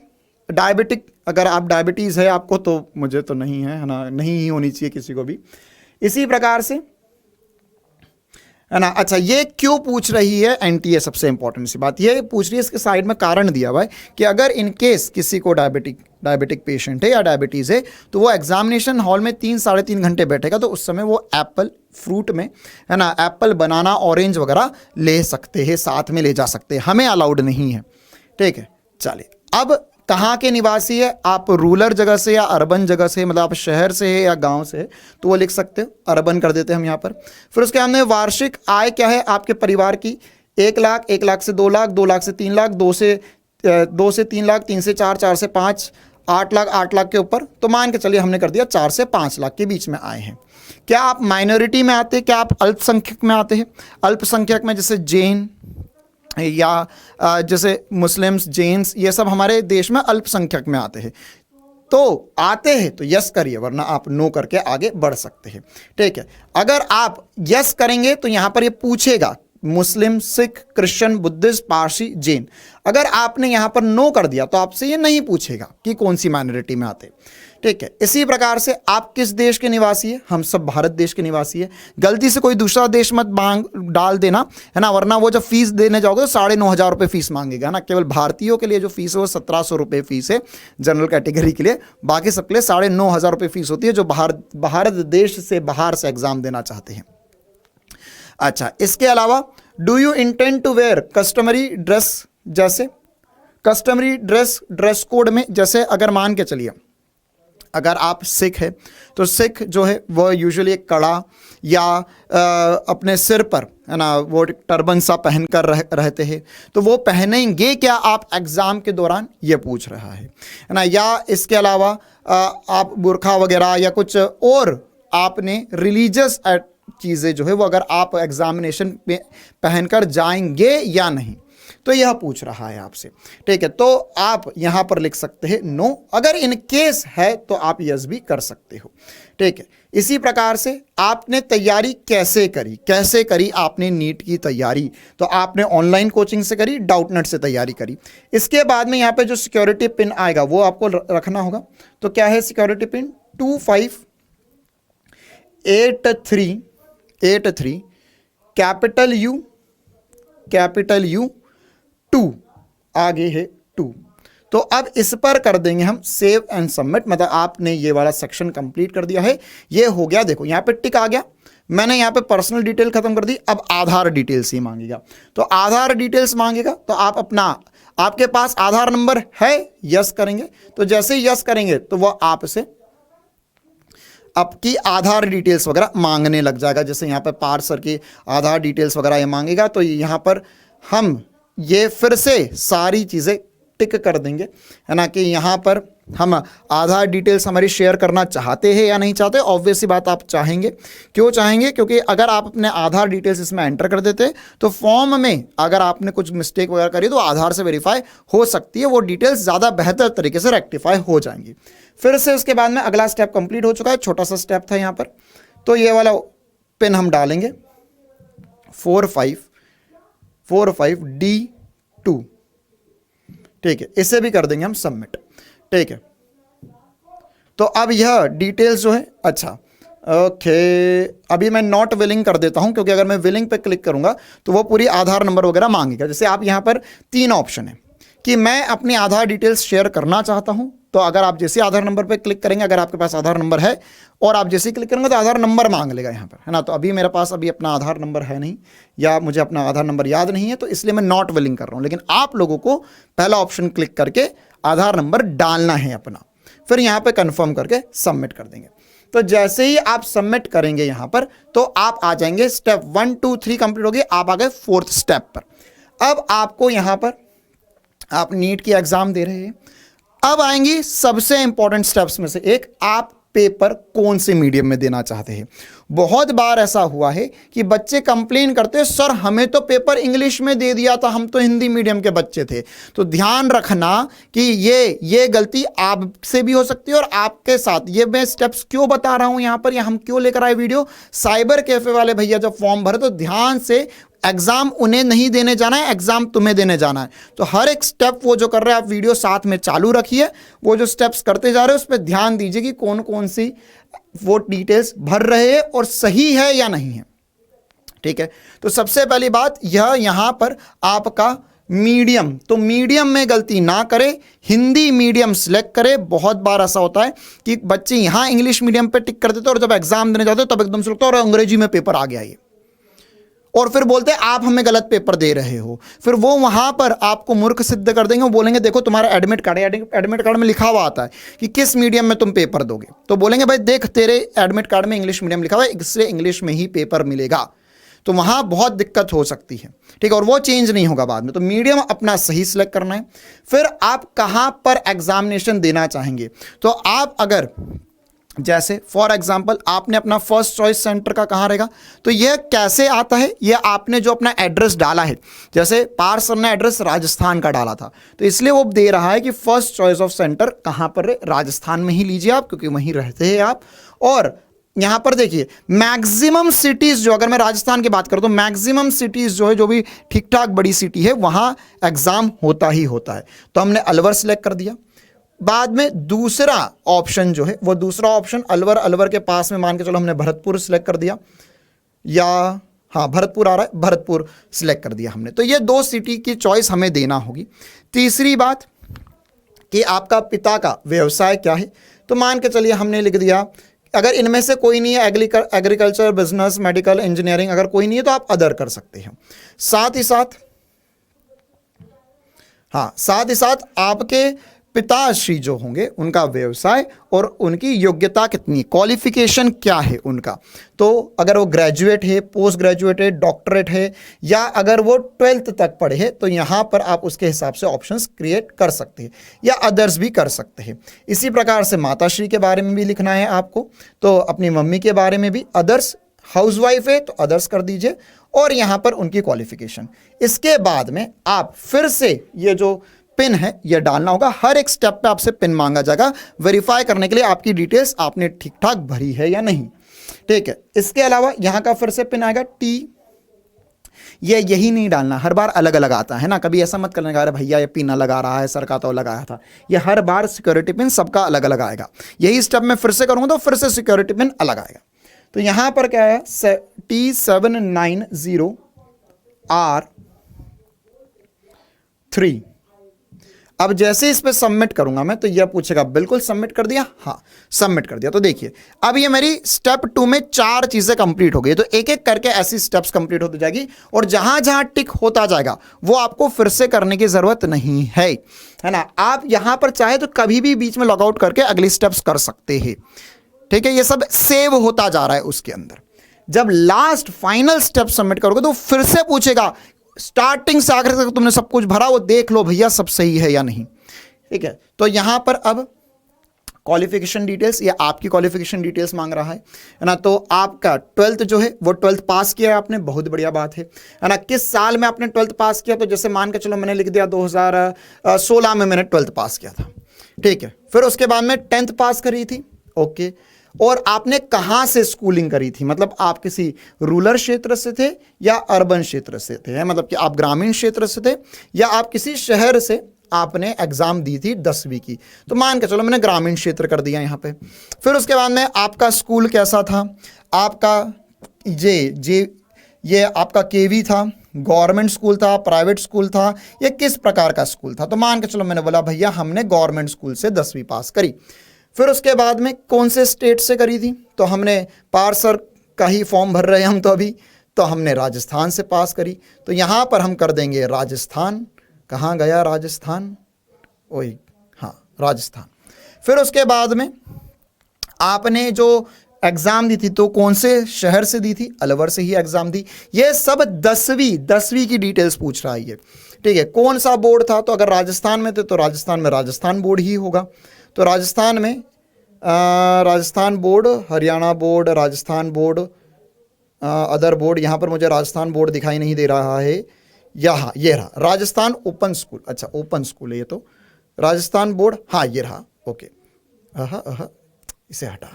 डायबिटिक, अगर आप डायबिटीज़ है आपको, तो मुझे तो नहीं है ना, नहीं ही होनी चाहिए किसी को भी। इसी प्रकार से, है ना। अच्छा, ये क्यों पूछ रही है NTA, सबसे इंपॉर्टेंट सी बात ये पूछ रही है, इसके साइड में कारण दिया हुआ है कि अगर इन केस किसी को डायबिटिक पेशेंट है या डायबिटीज़ है, तो वो एग्जामिनेशन हॉल में 3-3.5 घंटे बैठेगा, तो उस समय वो एप्पल फ्रूट में, है ना, एप्पल, बनाना, ऑरेंज वगैरह ले सकते हैं, साथ में ले जा सकते हैं, हमें अलाउड नहीं है। ठीक है, चलिए। अब कहाँ के निवासी है, आप रूरल जगह से या अर्बन जगह से, मतलब आप शहर से है या गांव से है, तो वो लिख सकते हो, अर्बन कर देते हैं हम यहाँ पर। फिर उसके हमने वार्षिक आय क्या है आपके परिवार की, 1 लाख, 1 लाख से 2 लाख, 2 लाख से 3 लाख, 2 से 3 लाख, 3 से 4, 4 से 5, 8 लाख, 8 लाख के ऊपर, तो मान के चलिए हमने कर दिया 4 से 5 लाख के बीच में आए हैं। क्या आप माइनॉरिटी में आते हैं, क्या आप अल्पसंख्यक में आते हैं? अल्पसंख्यक में जैसे जैन या जैसे मुस्लिम्स, जैन्स, ये सब हमारे देश में अल्पसंख्यक में आते हैं। तो आते हैं तो यस करिए, वरना आप नो करके आगे बढ़ सकते हैं। ठीक है, अगर आप यस करेंगे तो यहाँ पर ये पूछेगा मुस्लिम, सिख, क्रिश्चियन, बुद्धिस्ट, पारसी, जैन। अगर आपने यहाँ पर नो कर दिया तो आपसे ये नहीं पूछेगा कि कौन सी माइनॉरिटी में आते। ठीक है, इसी प्रकार से आप किस देश के निवासी है, हम सब भारत देश के निवासी है। गलती से कोई दूसरा देश मत डाल देना, है ना, वरना वो जब फीस देने जाओगे तो 9,500 रुपये फीस मांगेगा ना। केवल भारतीयों के लिए जो फीस है वो 1,700 रुपये फीस है जनरल कैटेगरी के लिए, बाकी सबके लिए 9,500 रुपये फीस होती है जो भारत देश से बाहर से एग्जाम देना चाहते हैं। अच्छा, इसके अलावा do you intend to wear customary dress, जैसे कस्टमरी ड्रेस कोड में, जैसे अगर मान के चलिए अगर आप सिख है तो सिख जो है वो यूजुअली एक कड़ा या अपने सिर पर, है ना, वो टर्बन सा पहन कर रहते हैं, तो वो पहनेंगे क्या आप एग्ज़ाम के दौरान, ये पूछ रहा है ना। या इसके अलावा आप बुरखा वगैरह या कुछ और आपने रिलीजियस चीज़ें जो है वो अगर आप एग्जामिनेशन में पहनकर जाएंगे या नहीं, तो यह पूछ रहा है आपसे। ठीक है, तो आप यहां पर लिख सकते हैं नो, अगर इन केस है तो आप यस भी कर सकते हो। ठीक है, इसी प्रकार से आपने तैयारी कैसे करी आपने नीट की तैयारी, तो आपने ऑनलाइन कोचिंग से करी, डाउटनेट से तैयारी करी। इसके बाद में यहाँ पे जो सिक्योरिटी पिन आएगा वो आपको रखना होगा। तो क्या है सिक्योरिटी पिन? 258383 कैपिटल यू 2, आगे है 2। तो अब इस पर कर देंगे हम सेव एंड सबमिट, मतलब आपने ये वाला सेक्शन कंप्लीट कर दिया है, ये हो गया। देखो यहाँ पे टिक आ गया, मैंने यहाँ पे पर्सनल डिटेल खत्म कर दी, अब आधार डिटेल्स ही मांगेगा। तो आधार डिटेल्स मांगेगा तो आप आपके पास आधार नंबर है, यस करेंगे। तो जैसे ही यस करेंगे तो वो आपसे आपकी आधार डिटेल्स वगैरह मांगने लग जाएगा। जैसे यहाँ पे पार्सर की आधार डिटेल्स वगैरह ये मांगेगा, तो यहाँ पर हम ये फिर से सारी चीज़ें टिक कर देंगे, है ना, कि यहाँ पर हम आधार डिटेल्स हमारी शेयर करना चाहते हैं या नहीं चाहते। ऑब्वियस सी बात आप चाहेंगे। क्यों चाहेंगे? क्योंकि अगर आप अपने आधार डिटेल्स इसमें एंटर कर देते तो फॉर्म में अगर आपने कुछ मिस्टेक वगैरह करी तो आधार से वेरीफाई हो सकती है, वो डिटेल्स ज़्यादा बेहतर तरीके से रेक्टिफाई हो जाएंगी। फिर से उसके बाद में अगला स्टेप कंप्लीट हो चुका है, छोटा सा स्टेप था यहाँ पर। तो ये वाला पिन हम डालेंगे 45D2। ठीक है, इसे भी कर देंगे हम सबमिट। ठीक है, तो अब यह डिटेल्स जो है, अच्छा ओके, अभी मैं नॉट विलिंग कर देता हूं, क्योंकि अगर मैं विलिंग पे क्लिक करूंगा तो वो पूरी आधार नंबर वगैरह मांगेगा। जैसे आप यहां पर 3 ऑप्शन है कि मैं अपनी आधार डिटेल्स शेयर करना चाहता हूं, तो अगर आप जैसे आधार नंबर पे क्लिक करेंगे, अगर आपके पास आधार नंबर है और आप जैसे क्लिक करेंगे तो आधार नंबर मांग लेगा यहाँ पर, है ना। तो अभी मेरे पास अभी अपना आधार नंबर है नहीं, या मुझे अपना आधार नंबर याद नहीं है, तो इसलिए मैं नॉट विलिंग कर रहा हूँ। लेकिन आप लोगों को पहला ऑप्शन क्लिक करके आधार नंबर डालना है अपना, फिर यहाँ पे कंफर्म करके सबमिट कर देंगे। तो जैसे ही आप सबमिट करेंगे यहाँ पर, तो आप आ जाएंगे स्टेप 1 2 3 कंप्लीट हो गए, आप आ गए 4th स्टेप पर। अब आपको यहाँ पर आप नीट की एग्जाम दे रहे हैं, अब आएंगी सबसे इंपॉर्टेंट स्टेप्स में से एक, आप पेपर कौन से मीडियम में देना चाहते हैं। बहुत बार ऐसा हुआ है कि बच्चे कंप्लेन करते हैं, सर हमें तो पेपर इंग्लिश में दे दिया था, हम तो हिंदी मीडियम के बच्चे थे। तो ध्यान रखना कि ये गलती आपसे भी हो सकती है और आपके साथ। ये मैं स्टेप्स क्यों बता रहा हूं यहाँ पर, या हम क्यों लेकर आए वीडियो, साइबर कैफे वाले भैया जब फॉर्म भरे तो ध्यान से, एग्जाम उन्हें नहीं देने जाना है, एग्जाम तुम्हें देने जाना है। तो हर एक स्टेप वो जो कर रहे हैं आप वीडियो साथ में चालू रखिए, वो जो स्टेप्स करते जा रहे हैं उस पर ध्यान दीजिए कि कौन कौन सी वो डिटेल्स भर रहे हैं और सही है या नहीं है। ठीक है, तो सबसे पहली बात यह यहां पर आपका मीडियम, तो मीडियम में गलती ना करें, हिंदी मीडियम सिलेक्ट करें। बहुत बार ऐसा होता है कि बच्चे यहां इंग्लिश मीडियम पे टिक कर देते और जब एग्जाम देने जाते तब एकदम से लगता है और अंग्रेजी में पेपर आ गया ये, और फिर बोलते हैं आप हमें गलत पेपर दे रहे हो। फिर वो वहां पर आपको मूर्ख सिद्ध कर देंगे। वो बोलेंगे देखो तुम्हारा एडमिट कार्ड है, एडमिट कार्ड में लिखा हुआ आता है कि किस मीडियम में तुम पेपर दोगे, तो बोलेंगे भाई देख तेरे एडमिट कार्ड में इंग्लिश मीडियम लिखा हुआ है, इसलिए इंग्लिश में ही पेपर मिलेगा। तो वहां बहुत दिक्कत हो सकती है। ठीक है, और वो चेंज नहीं होगा बाद में। तो मीडियम अपना सही सिलेक्ट करना है। फिर आप कहां पर एग्जामिनेशन देना चाहेंगे, तो आप अगर जैसे फॉर एग्जाम्पल आपने अपना फर्स्ट चॉइस सेंटर का कहाँ रहेगा, तो यह कैसे आता है, यह आपने जो अपना एड्रेस डाला है, जैसे पार सर ने एड्रेस राजस्थान का डाला था तो इसलिए वो दे रहा है कि फर्स्ट चॉइस ऑफ सेंटर कहाँ पर है, राजस्थान में ही लीजिए आप, क्योंकि वहीं रहते हैं आप। और यहाँ पर देखिए मैक्सिमम सिटीज़ जो, अगर मैं राजस्थान की बात करूँ तो मैक्सिमम सिटीज़ जो है, जो भी ठीक ठाक बड़ी सिटी है वहाँ एग्ज़ाम होता ही होता है। तो हमने अलवर सेलेक्ट कर दिया। बाद में दूसरा ऑप्शन जो है, वो दूसरा ऑप्शन अलवर के पास में मान के चलो हमने भरतपुर सिलेक्ट कर दिया, या हाँ भरतपुर आ रहा है, भरतपुर सिलेक्ट कर दिया हमने। तो ये 2 सिटी की चॉइस हमें देना होगी। तीसरी बात कि आपका पिता का व्यवसाय क्या है, तो मान के चलिए हमने लिख दिया अगर इनमें से कोई नहीं है, एग्रीकल्चर, बिजनेस, मेडिकल, इंजीनियरिंग, अगर कोई नहीं है तो आप अदर कर सकते हैं। साथ ही साथ आपके पिताश्री जो होंगे उनका व्यवसाय और उनकी योग्यता कितनी, क्वालिफिकेशन क्या है उनका। तो अगर वो ग्रेजुएट है, पोस्ट ग्रेजुएट है, डॉक्टरेट है, या अगर वो 12th तक पढ़े हैं, तो यहाँ पर आप उसके हिसाब से ऑप्शंस क्रिएट कर सकते हैं, या अदर्स भी कर सकते हैं। इसी प्रकार से माताश्री के बारे में भी लिखना है आपको, तो अपनी मम्मी के बारे में भी अदर्स, हाउसवाइफ है तो अदर्स कर दीजिए, और यहाँ पर उनकी क्वालिफिकेशन। इसके बाद में आप फिर से ये जो पिन है ये डालना होगा। हर एक स्टेप पे आपसे पिन मांगा जाएगा वेरीफाई करने के लिए आपकी डिटेल्स आपने ठीक ठाक भरी है या नहीं। ठीक है, इसके अलावा यहाँ का फिर से पिन आएगा टी, ये यही नहीं डालना, हर बार अलग अलग आता है ना। कभी ऐसा मत करने का अरे भैया ये पिन लगा रहा है, सर का तो लगाया था। ये हर बार सिक्योरिटी पिन सबका अलग अलग आएगा। यही स्टेप मैं फिर से करूँगा तो फिर से सिक्योरिटी पिन अलग आएगा। तो यहाँ पर क्या है, T790R3। अब जैसे इस पे सबमिट करूंगा मैं तो यह पूछेगा बिल्कुल सबमिट कर दिया, हाँ सबमिट कर दिया। तो देखिए अब ये मेरी स्टेप 2 में 4 चीजें कंप्लीट हो गई। तो एक एक करके ऐसी स्टेप्स कंप्लीट होती जाएगी, और जहां जहां टिक होता जाएगा वो आपको फिर से करने की जरूरत नहीं है ना। आप यहां पर चाहे तो कभी भी बीच में लॉगआउट करके अगली स्टेप्स कर सकते हैं। ठीक है, ये सब सेव होता जा रहा है उसके अंदर। जब लास्ट फाइनल स्टेप सबमिट करोगे तो फिर से पूछेगा स्टार्टिंग से आखिर तक तुमने सब कुछ भरा, वो देख लो भैया सब सही है या नहीं। ठीक है, तो यहां पर अब क्वालिफिकेशन डिटेल्स, या आपकी क्वालिफिकेशन डिटेल्स मांग रहा है ना। तो आपका 12th जो है वो 12th पास किया है आपने, बहुत बढ़िया बात है ना। किस साल में आपने 12th पास किया, तो जैसे मान के चलो मैंने लिख दिया 2016 में मैंने 12th पास किया था। ठीक है, फिर उसके बाद में 10th पास करी थी। ओके, और आपने कहां से स्कूलिंग करी थी, मतलब आप किसी रूरल क्षेत्र से थे या अर्बन क्षेत्र से थे, मतलब कि आप ग्रामीण क्षेत्र से थे या आप किसी शहर से आपने एग्जाम दी थी 10वीं की। तो मान के चलो मैंने ग्रामीण क्षेत्र कर दिया यहाँ पे। फिर उसके बाद में आपका स्कूल कैसा था, आपका ये आपका केवी था, गवर्नमेंट स्कूल था, प्राइवेट स्कूल था, ये किस प्रकार का स्कूल था। तो मान के चलो मैंने बोला भैया हमने गवर्नमेंट स्कूल से 10वीं पास करी। फिर उसके बाद में कौन से स्टेट से करी थी, तो हमने पार्सर का ही फॉर्म भर रहे हैं हम तो अभी, तो हमने राजस्थान से पास करी। तो यहाँ पर हम कर देंगे राजस्थान। कहाँ गया राजस्थान, ओए हाँ राजस्थान। फिर उसके बाद में आपने जो एग्ज़ाम दी थी तो कौन से शहर से दी थी, अलवर से ही एग्ज़ाम दी। ये सब 10वीं की डिटेल्स पूछ रहा है ये। ठीक है, कौन सा बोर्ड था, तो अगर राजस्थान में थे तो राजस्थान में राजस्थान बोर्ड ही होगा। तो राजस्थान में Rajasthan board, Haryana board, Rajasthan board, other board. यहाँ पर मुझे राजस्थान बोर्ड दिखाई नहीं दे रहा है, यहाँ ये रहा राजस्थान ओपन स्कूल। अच्छा ओपन स्कूल है ये, तो राजस्थान बोर्ड, हाँ ये रहा। ओके इसे हटा,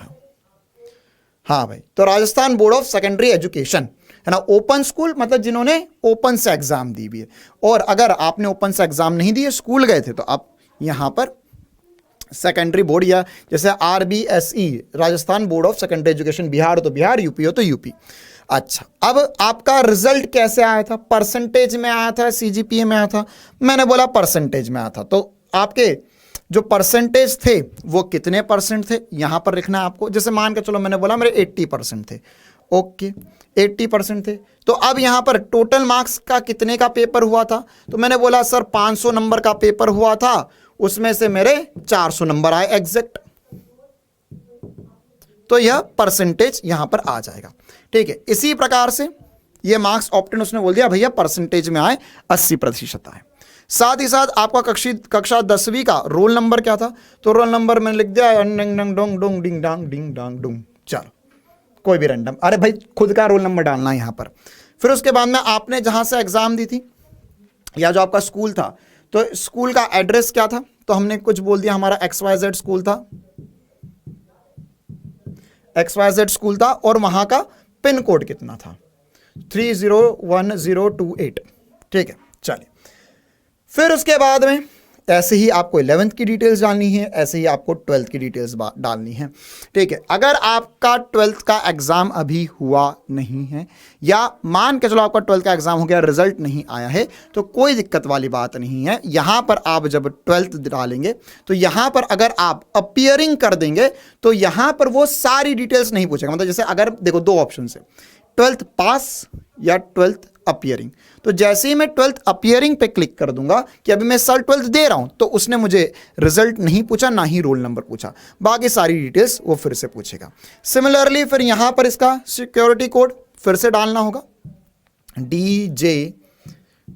हाँ भाई, तो Rajasthan board of secondary education है ना। ओपन स्कूल मतलब जिन्होंने ओपन से एग्जाम दी भी है। और अगर आपने ओपन से एग्जाम नहीं दिए, स्कूल गए थे, तो आप यहाँ पर सेकेंडरी बोर्ड, या जैसे RBSE Rajasthan board of secondary education, Bihar हो तो बिहार, यूपी हो तो यूपी। अच्छा, अब आपका रिजल्ट कैसे आया था, परसेंटेज में आया था, CGPA में आया था। मैंने बोला परसेंटेज में आया था। तो आपके जो परसेंटेज थे वो कितने परसेंट थे यहाँ पर लिखना है आपको। जैसे मान के चलो मैंने बोला मेरे 80% थे। ओके 80% थे। तो अब यहाँ पर टोटल मार्क्स का कितने का पेपर हुआ था, तो मैंने बोला सर 500 नंबर का पेपर हुआ था, उसमें से मेरे 400 नंबर आए एग्जैक्ट। तो यह परसेंटेज यहां पर आ जाएगा। ठीक है, इसी प्रकार से यह मार्क्स ऑप्टेन उसने बोल दिया भैया परसेंटेज में आए 80% आए। साथ ही साथ आपका कक्षा 10वीं का रोल नंबर क्या था, तो रोल नंबर मैंने लिख दिया डिंग डांग डुंग। चलो कोई भी रैंडम, अरे भाई खुद का रोल नंबर डालना है यहां पर। फिर उसके बाद में आपने जहां से एग्जाम दी थी या जो आपका स्कूल था, तो स्कूल का एड्रेस क्या था, तो हमने कुछ बोल दिया हमारा XYZ स्कूल था, XYZ स्कूल था, और वहां का पिन कोड कितना था 301028। ठीक है, चलिए। फिर उसके बाद में ऐसे ही आपको 11th की डिटेल्स डालनी है, ऐसे ही आपको 12th की डिटेल्स डालनी है। ठीक है, अगर आपका 12th का एग्जाम अभी हुआ नहीं है, या मान के चलो आपका 12th का एग्जाम हो गया, रिजल्ट नहीं आया है, तो कोई दिक्कत वाली बात नहीं है। यहां पर आप जब 12th डालेंगे तो यहां पर अगर आप अपीयरिंग कर देंगे तो यहां पर वो सारी डिटेल्स नहीं पूछेगा। मतलब जैसे अगर देखो 2 ऑप्शन है, 12th पास या 12th अपीयरिंग। तो जैसे ही मैं 12th अपीयरिंग पे क्लिक कर दूंगा कि अभी मैं साल 12th दे रहा हूं, तो उसने मुझे रिजल्ट नहीं पूछा, ना ही रोल नंबर पूछा, बाकी सारी डिटेल्स वो फिर से पूछेगा। सिमिलरली फिर यहां पर इसका सिक्योरिटी कोड फिर से डालना होगा, DJ,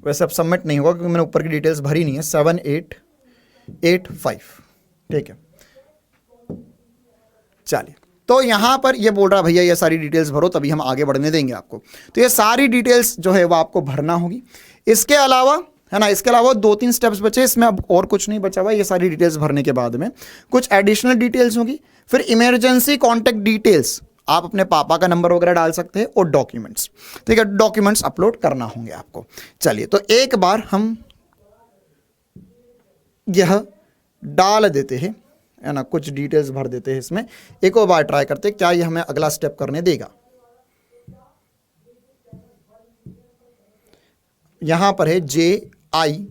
वैसे अब सबमिट नहीं होगा क्योंकि मैंने ऊपर की डिटेल्स भरी नहीं है, 7885। ठीक है, चलिए, तो यहां पर ये बोल रहा भैया ये सारी डिटेल्स भरो तभी हम आगे बढ़ने देंगे आपको। तो ये सारी डिटेल्स जो है वो आपको भरना होगी। इसके अलावा है ना, इसके अलावा 2-3 स्टेप्स बचे, इसमें अब और कुछ नहीं बचा हुआ। ये सारी डिटेल्स भरने के बाद में कुछ एडिशनल डिटेल्स होगी। फिर इमरजेंसी कॉन्टैक्ट डिटेल्स, आप अपने पापा का नंबर वगैरह डाल सकते हैं, और डॉक्यूमेंट्स, ठीक है, डॉक्यूमेंट्स अपलोड करना होंगे आपको। चलिए, तो एक बार हम यह डाल देते हैं, है ना, कुछ डिटेल्स भर देते हैं इसमें। एक और बार ट्राई करते हैं क्या ये हमें अगला स्टेप करने देगा। यहां पर है JI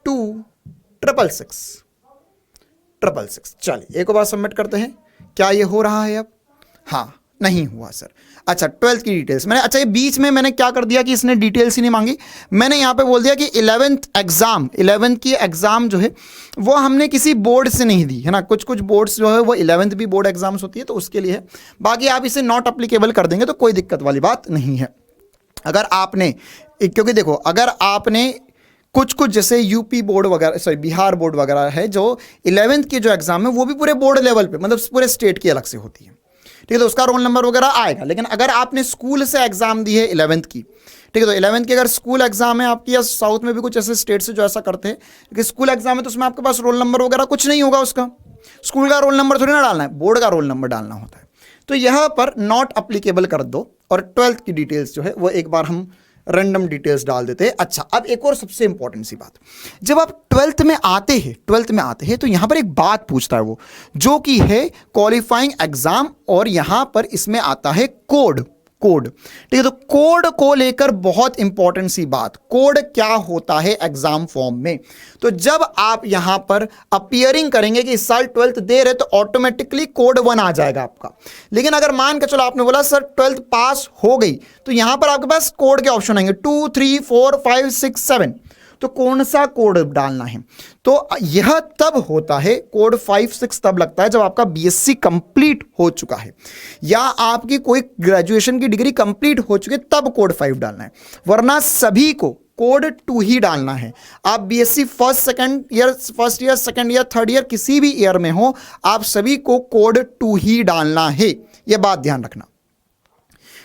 26666। चलिए, एक और बार सबमिट करते हैं, क्या ये हो रहा है अब? हाँ, नहीं हुआ सर। अच्छा, 12th की डिटेल्स मैंने, अच्छा ये बीच में मैंने क्या कर दिया कि इसने डिटेल्स ही नहीं मांगी, मैंने यहां पे बोल दिया कि 11th की एग्जाम जो है वो हमने किसी बोर्ड से नहीं दी, है ना। कुछ कुछ बोर्ड्स जो है वो 11th भी बोर्ड एग्जाम्स होती है, तो उसके लिए है। बाकी आप इसे नॉट अप्लीकेबल कर देंगे तो कोई दिक्कत वाली बात नहीं है। अगर आपने, क्योंकि देखो, अगर आपने कुछ कुछ जैसे यूपी बोर्ड वगैरह, सॉरी बिहार बोर्ड वगैरह है, जो 11th की जो एग्जाम है वो भी पूरे बोर्ड लेवल पे, मतलब पूरे स्टेट की अलग से होती है, ठीक है, तो उसका रोल नंबर वगैरह आएगा। लेकिन अगर आपने स्कूल से एग्जाम दी है 11th की, ठीक है, तो 11th की अगर स्कूल एग्जाम है आपकी, या साउथ में भी कुछ ऐसे स्टेट से जो ऐसा करते हैं कि स्कूल एग्जाम है तो उसमें आपके पास रोल नंबर वगैरह कुछ नहीं होगा, उसका स्कूल का रोल नंबर थोड़ी ना डालना है, बोर्ड का रोल नंबर डालना होता है। तो यहां पर नॉट अप्लीकेबल कर दो, और 12th की डिटेल्स जो है वो एक बार हम रैंडम डिटेल्स डाल देते हैं। अच्छा, अब एक और सबसे इंपॉर्टेंट सी बात, जब आप 12th में आते हैं तो यहां पर एक बात पूछता है वो, जो कि है क्वालिफाइंग एग्जाम, और यहां पर इसमें आता है कोड, ठीक है। तो कोड को लेकर बहुत इंपॉर्टेंट सी बात, कोड क्या होता है एग्जाम फॉर्म में। तो जब आप यहां पर अपीयरिंग करेंगे कि इस साल 12th दे रहे, तो ऑटोमेटिकली कोड 1 आ जाएगा आपका। लेकिन अगर मान के चलो आपने बोला सर 12th पास हो गई, तो यहां पर आपके पास कोड के ऑप्शन आएंगे 2, 3, 4, 5, 6, 7। तो कौन सा कोड डालना है? तो यह तब होता है, कोड 5, 6 तब लगता है जब आपका BSc कंप्लीट हो चुका है, या आपकी कोई ग्रेजुएशन की डिग्री कंप्लीट हो चुकी है, तब कोड 5 डालना है। वरना सभी को कोड 2 ही डालना है। आप BSc first year, second year, third year, किसी भी ईयर में हो, आप सभी को कोड 2 ही डालना है, यह बात ध्यान रखना,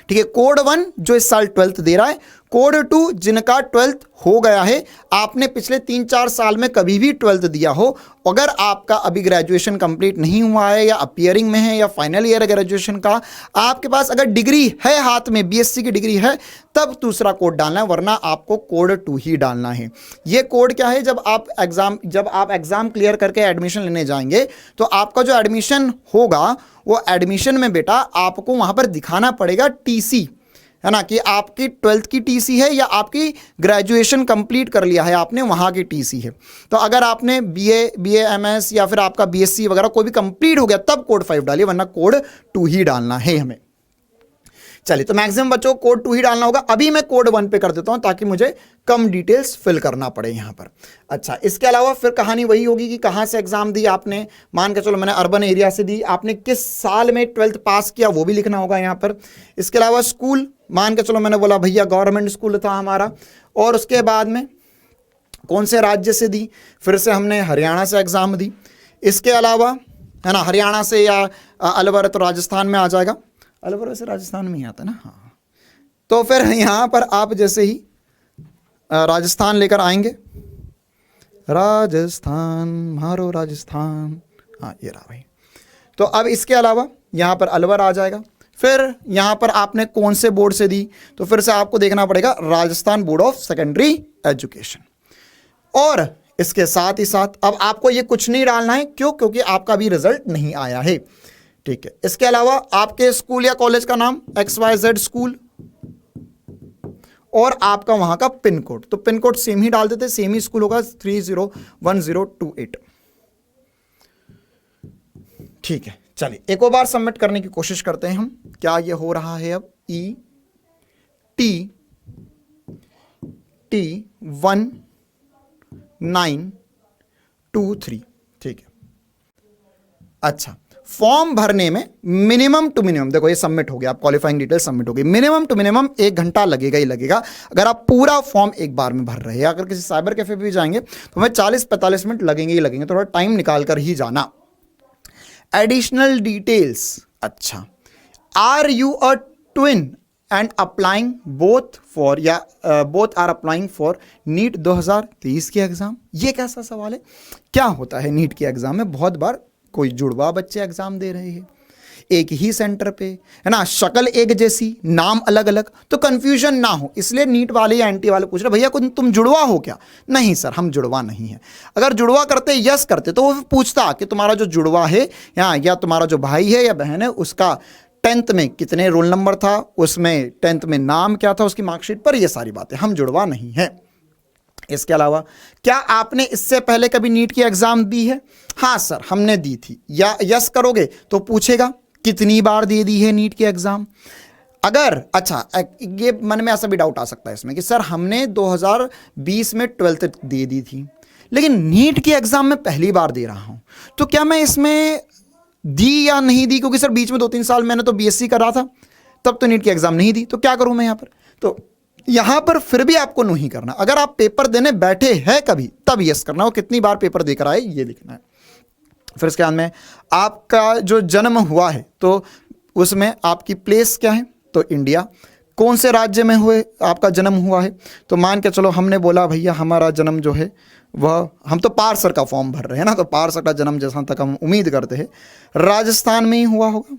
ठीक है। कोड 1 जो इस साल 12th दे रहा है, कोड 2 जिनका 12th हो गया है, आपने पिछले 3-4 साल में कभी भी 12th दिया हो, अगर आपका अभी ग्रेजुएशन कंप्लीट नहीं हुआ है, या अपीयरिंग में है, या फाइनल ईयर ग्रेजुएशन का, आपके पास अगर डिग्री है हाथ में, BSc की डिग्री है, तब दूसरा कोड डालना है, वरना आपको कोड 2 ही डालना है। ये कोड क्या है? जब आप एग्जाम क्लियर करके एडमिशन लेने जाएंगे, तो आपका जो एडमिशन होगा, वो एडमिशन में बेटा आपको वहां पर दिखाना पड़ेगा TC, है ना, कि आपकी 12th की TC है, या आपकी ग्रेजुएशन कंप्लीट कर लिया है आपने, वहां की TC है। तो अगर आपने BA MS या फिर आपका BSc वगैरह कोई भी कंप्लीट हो गया, तब कोड 5 डालिए, वरना कोड 2 ही डालना है हमें। चलिए, तो मैक्सिमम बच्चों को कोड 2 ही डालना होगा। अभी मैं कोड 1 पे कर देता हूं ताकि मुझे कम डिटेल्स फिल करना पड़े यहां पर। अच्छा, इसके अलावा फिर कहानी वही होगी कि कहां से एग्जाम दी आपने। मान के चलो मैंने अर्बन एरिया से दी, आपने किस साल में 12th पास किया वो भी लिखना होगा यहां पर। इसके अलावा स्कूल, मान के चलो मैंने बोला भैया गवर्नमेंट स्कूल था हमारा, और उसके बाद में कौन से राज्य से दी, फिर से हमने हरियाणा से एग्जाम दी। इसके अलावा, है ना, हरियाणा से या अलवर तो राजस्थान में आ जाएगा, अलवर वैसे राजस्थान में ही आता है ना, हाँ। तो फिर यहां पर आप जैसे ही राजस्थान लेकर आएंगे, राजस्थान मारो राजस्थान, हाँ ये रहा भाई। तो अब इसके अलावा यहां पर अलवर आ जाएगा। फिर यहां पर आपने कौन से बोर्ड से दी, तो फिर से आपको देखना पड़ेगा Rajasthan board of secondary education. और इसके साथ ही साथ अब आपको ये कुछ नहीं डालना है, क्यों? क्योंकि आपका अभी रिजल्ट नहीं आया है, ठीक है। इसके अलावा आपके स्कूल या कॉलेज का नाम XYZ स्कूल, और आपका वहां का पिन कोड, तो पिन कोड सेम ही डाल देते, सेम ही स्कूल होगा 301028, ठीक है। चलिए, एक और बार सबमिट करने की कोशिश करते हैं हम, क्या ये हो रहा है अब? T1923, ठीक है। अच्छा, फॉर्म भरने में मिनिमम टू मिनिमम, देखो ये सबमिट हो गया, आप क्वालिफाइंग डिटेल सबमिट हो गई, मिनिमम टू मिनिमम 1 घंटा लगेगा ही लगेगा अगर आप पूरा फॉर्म एक बार में भर रहे हैं। अगर किसी साइबर कैफे पे भी जाएंगे तो हमें 40-45 मिनट लगेंगे ही लगेंगे, थोड़ा टाइम निकाल कर ही जाना। एडिशनल डिटेल्स, अच्छा, are you a twin and applying both for या both are applying for NEET 2023 के एग्जाम। ये कैसा सवाल है? क्या होता है नीट के एग्जाम में, बहुत बार कोई जुड़वा बच्चे एग्जाम दे रहे हैं एक ही सेंटर पे, है ना, शक्ल एक जैसी, नाम अलग अलग, तो कंफ्यूजन ना हो इसलिए नीट वाले या एनटी वाले पूछ रहे भैया तुम जुड़वा हो क्या? नहीं सर, हम जुड़वा नहीं है। अगर जुड़वा करते, यस करते, तो वो पूछता कि तुम्हारा जो जुड़वा है या तुम्हारा जो भाई है या बहन है उसका 10th में कितने रोल नंबर था, उसमें 10th में नाम क्या था उसकी मार्कशीट पर, ये सारी बातें। हम जुड़वा नहीं है। इसके अलावा क्या आपने इससे पहले कभी नीट की एग्जाम दी है? हाँ सर, हमने दी थी। या यस करोगे तो पूछेगा कितनी बार दे दी है नीट की एग्जाम। अगर, अच्छा, ये मन में ऐसा भी डाउट आ सकता है इसमें कि सर हमने 2020 में 12th दे दी थी लेकिन नीट की एग्जाम में पहली बार दे रहा हूं, तो क्या मैं इसमें दी या नहीं दी? क्योंकि सर बीच में 2-3 साल मैंने तो बीएससी करा था, तब तो नीट की एग्जाम नहीं दी, तो क्या करूं मैं यहां पर? तो यहां पर फिर भी आपको नहीं करना। अगर आप पेपर देने बैठे हैं कभी, तब यस करना, वो कितनी बार पेपर देकर आए ये लिखना है। फिर इसके बाद में आपका जो जन्म हुआ है तो उसमें आपकी प्लेस क्या है? तो इंडिया। कौन से राज्य में हुए आपका जन्म हुआ है? तो मान के चलो हमने बोला भैया हमारा जन्म जो है वह, हम तो पार्सर का फॉर्म भर रहे हैं ना, तो पार्सर का जन्म जैसा तक हम उम्मीद करते हैं राजस्थान में ही हुआ होगा,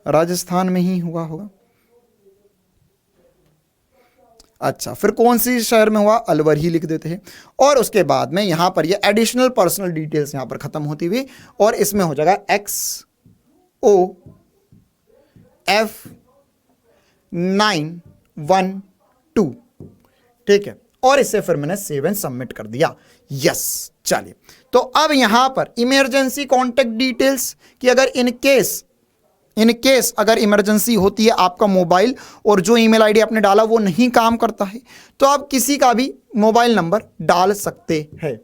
राजस्थान में ही हुआ होगा। अच्छा, फिर कौन सी शहर में हुआ? अलवर ही लिख देते हैं। और उसके बाद में यहां पर ये एडिशनल पर्सनल डिटेल्स यहां पर खत्म होती हुई और इसमें हो जाएगा XOF912, ठीक है। और इसे फिर मैंने सेव एंड सबमिट कर दिया, यस। चलिए, तो अब यहां पर इमरजेंसी कॉन्टेक्ट डिटेल्स कि अगर इन केस अगर इमरजेंसी होती है, आपका मोबाइल और जो ईमेल आईडी आपने डाला वो नहीं काम करता है, तो आप किसी का भी मोबाइल नंबर डाल सकते हैं, है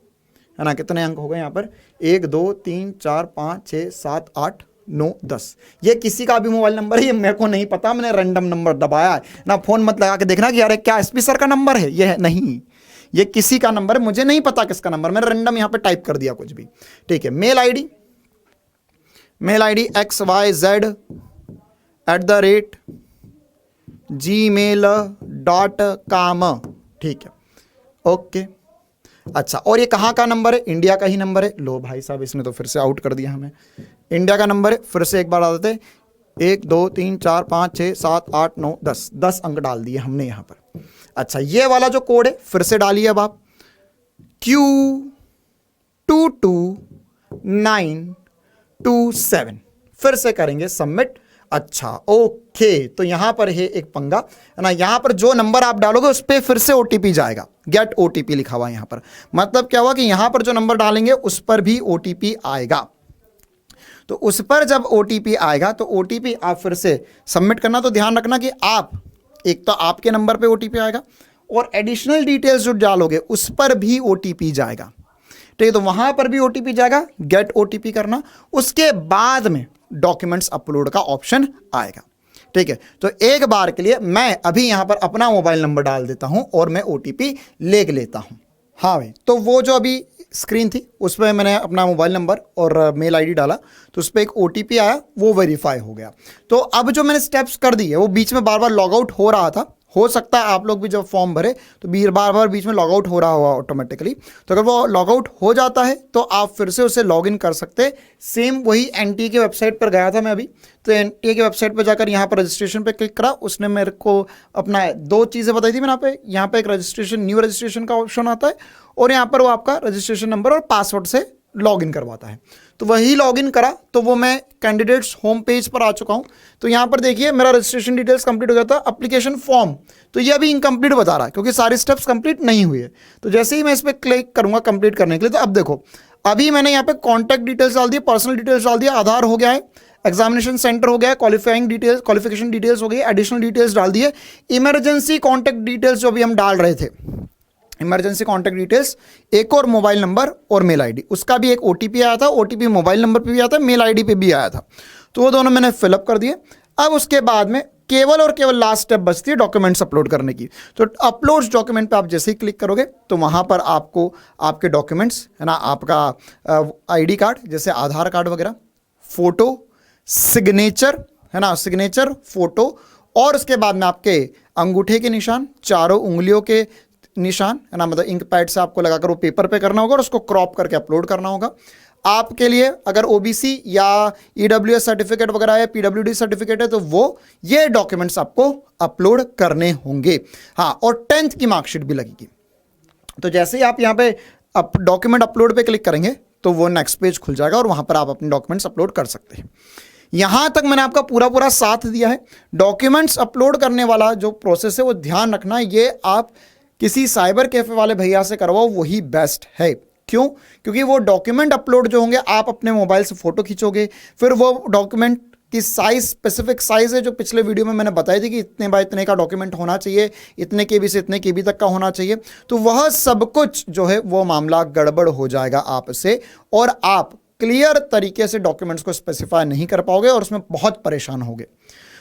ना। कितने अंक हो गए यहाँ पर? 1 2 3 4 5 6 7 8 9 10। ये किसी का भी मोबाइल नंबर है, ये मेरे को नहीं पता, मैंने रैंडम नंबर दबाया है ना। फोन मत लगा के देखना कि यार क्या एसपी सर का नंबर है, ये है नहीं, ये किसी का नंबर है, मुझे नहीं पता किसका नंबर, मैंने रैंडम यहाँ पे टाइप कर दिया कुछ भी, ठीक है। मेल आईडी xyz@gmail.com, ठीक है, ओके। अच्छा, और ये कहाँ का नंबर है? इंडिया का ही नंबर है। लो भाई साहब, इसने तो फिर से आउट कर दिया हमें। इंडिया का नंबर है, फिर से एक बार आ देते, 1 2 3 4 5 6 7 8 9 10, 10 अंक डाल दिए हमने यहाँ पर। अच्छा, ये वाला जो कोड है फिर से डालिए अब आप, Q22927, फिर से करेंगे सबमिट। अच्छा, ओके, तो यहां पर है एक पंगा, है ना। यहां पर जो नंबर आप डालोगे उस पर फिर से ओटीपी जाएगा, गेट ओटीपी लिखा हुआ है यहां पर। मतलब क्या हुआ कि यहां पर जो नंबर डालेंगे उस पर भी ओटीपी आएगा। तो उस पर जब ओटीपी आएगा तो ओटीपी आप फिर से सबमिट करना। तो ध्यान रखना कि आप, एक तो आपके नंबर पे ओटीपी आएगा और एडिशनल डिटेल्स जो डालोगे उस पर भी ओटीपी जाएगा, ठीक है। तो वहां पर भी ओटीपी जाएगा, गेट ओटीपी करना। उसके बाद में डॉक्यूमेंट्स अपलोड का ऑप्शन आएगा, ठीक है। तो एक बार के लिए मैं अभी यहां पर अपना मोबाइल नंबर डाल देता हूं और मैं ओटीपी ले लेता हूं। हाँ भाई, तो वो जो अभी स्क्रीन थी उसमें मैंने अपना मोबाइल नंबर और मेल आईडी डाला, तो उस पर एक ओटीपी आया, वो वेरीफाई हो गया। तो अब जो मैंने स्टेप्स कर दिए, वो बीच में बार बार लॉग आउट हो रहा था, हो सकता है आप लोग भी जब फॉर्म भरे तो बार बार बीच में लॉग आउट हो रहा होगा ऑटोमेटिकली। तो अगर वो लॉग आउट हो जाता है तो आप फिर से उसे लॉग इन कर सकते हैं। सेम वही एनटीए की वेबसाइट पर गया था मैं अभी, तो एनटीए की वेबसाइट पर जाकर यहाँ पर रजिस्ट्रेशन पे क्लिक करा, उसने मेरे को अपना 2 चीज़ें बताई थी मैंने यहाँ पे एक रजिस्ट्रेशन, न्यू रजिस्ट्रेशन का ऑप्शन आता है और यहाँ पर वो आपका रजिस्ट्रेशन नंबर और पासवर्ड से लॉग इन करवाता है। तो वही लॉग इन करा तो वो मैं कैंडिडेट्स होम पेज पर आ चुका हूँ। तो यहाँ पर देखिए मेरा रजिस्ट्रेशन डिटेल्स कंप्लीट हो गया था, एप्लीकेशन फॉर्म तो ये अभी इनकम्प्लीट बता रहा है क्योंकि सारे स्टेप्स कंप्लीट नहीं हुए। तो जैसे ही मैं इस पर क्लिक करूँगा कंप्लीट करने के लिए, तो अब देखो अभी मैंने यहाँ पे कॉन्टैक्ट डिटेल्स डाल दिए, पर्सनल डिटेल्स डाल दिया, आधार हो गया है, एग्जामिनेशन सेंटर हो गया, क्वालिफाइंग डिटेल्स, क्वालिफिकेशन डिटेल्स हो गई, एडिशनल डिटेल्स डाल दिए, इमरजेंसी कॉन्टैक्ट डिटेल्स जो भी हम डाल रहे थे, इमरजेंसी कॉन्टैक्ट डिटेल्स, एक और मोबाइल नंबर और मेल आईडी, उसका भी एक ओटीपी आया था, ओटीपी मोबाइल नंबर पे भी आया था, मेल आईडी पे भी आया था, तो वो दोनों मैंने फिलअप कर दिए। अब उसके बाद में केवल और केवल लास्ट स्टेप बचती है डॉक्यूमेंट्स अपलोड करने की। तो अपलोड्स डॉक्यूमेंट पे आप जैसे ही क्लिक करोगे तो वहाँ पर आपको आपके डॉक्यूमेंट्स है ना, आपका आईडी कार्ड जैसे आधार कार्ड वगैरह, फोटो, सिग्नेचर है ना, सिग्नेचर, फोटो, और उसके बाद में आपके अंगूठे के निशान, चारों उंगलियों के निशान है ना, मतलब इंक पैड से आपको लगाकर वो पेपर पे करना होगा और उसको क्रॉप करके अपलोड करना होगा। आपके लिए अगर ओबीसी या ईडब्ल्यूएस सर्टिफिकेट वगैरह है, पीडब्ल्यूडी सर्टिफिकेट है, तो वो ये डॉक्यूमेंट्स आपको अपलोड करने होंगे। हाँ, और 10th की मार्कशीट भी लगेगी। तो जैसे ही आप यहाँ पे डॉक्यूमेंट अपलोड पे क्लिक करेंगे तो वो नेक्स्ट पेज खुल जाएगा और वहाँ पर आप अपने डॉक्यूमेंट्स अपलोड कर सकते हैं। यहाँ तक मैंने आपका पूरा पूरा साथ दिया है। डॉक्यूमेंट्स अपलोड करने वाला जो प्रोसेस है वो ध्यान रखना, ये आप किसी साइबर कैफे वाले भैया से करवाओ, वही बेस्ट है। क्यों? क्योंकि वो डॉक्यूमेंट अपलोड जो होंगे, आप अपने मोबाइल से फोटो खींचोगे, फिर वो डॉक्यूमेंट की साइज, स्पेसिफिक साइज है जो पिछले वीडियो में मैंने बताई थी कि इतने बाय इतने का डॉक्यूमेंट होना चाहिए, इतने केबी से इतने केबी तक का होना चाहिए, तो वह सब कुछ जो है वो मामला गड़बड़ हो जाएगा आपसे और आप क्लियर तरीके से डॉक्यूमेंट्स को स्पेसिफाई नहीं कर पाओगे और उसमें बहुत परेशान होगे।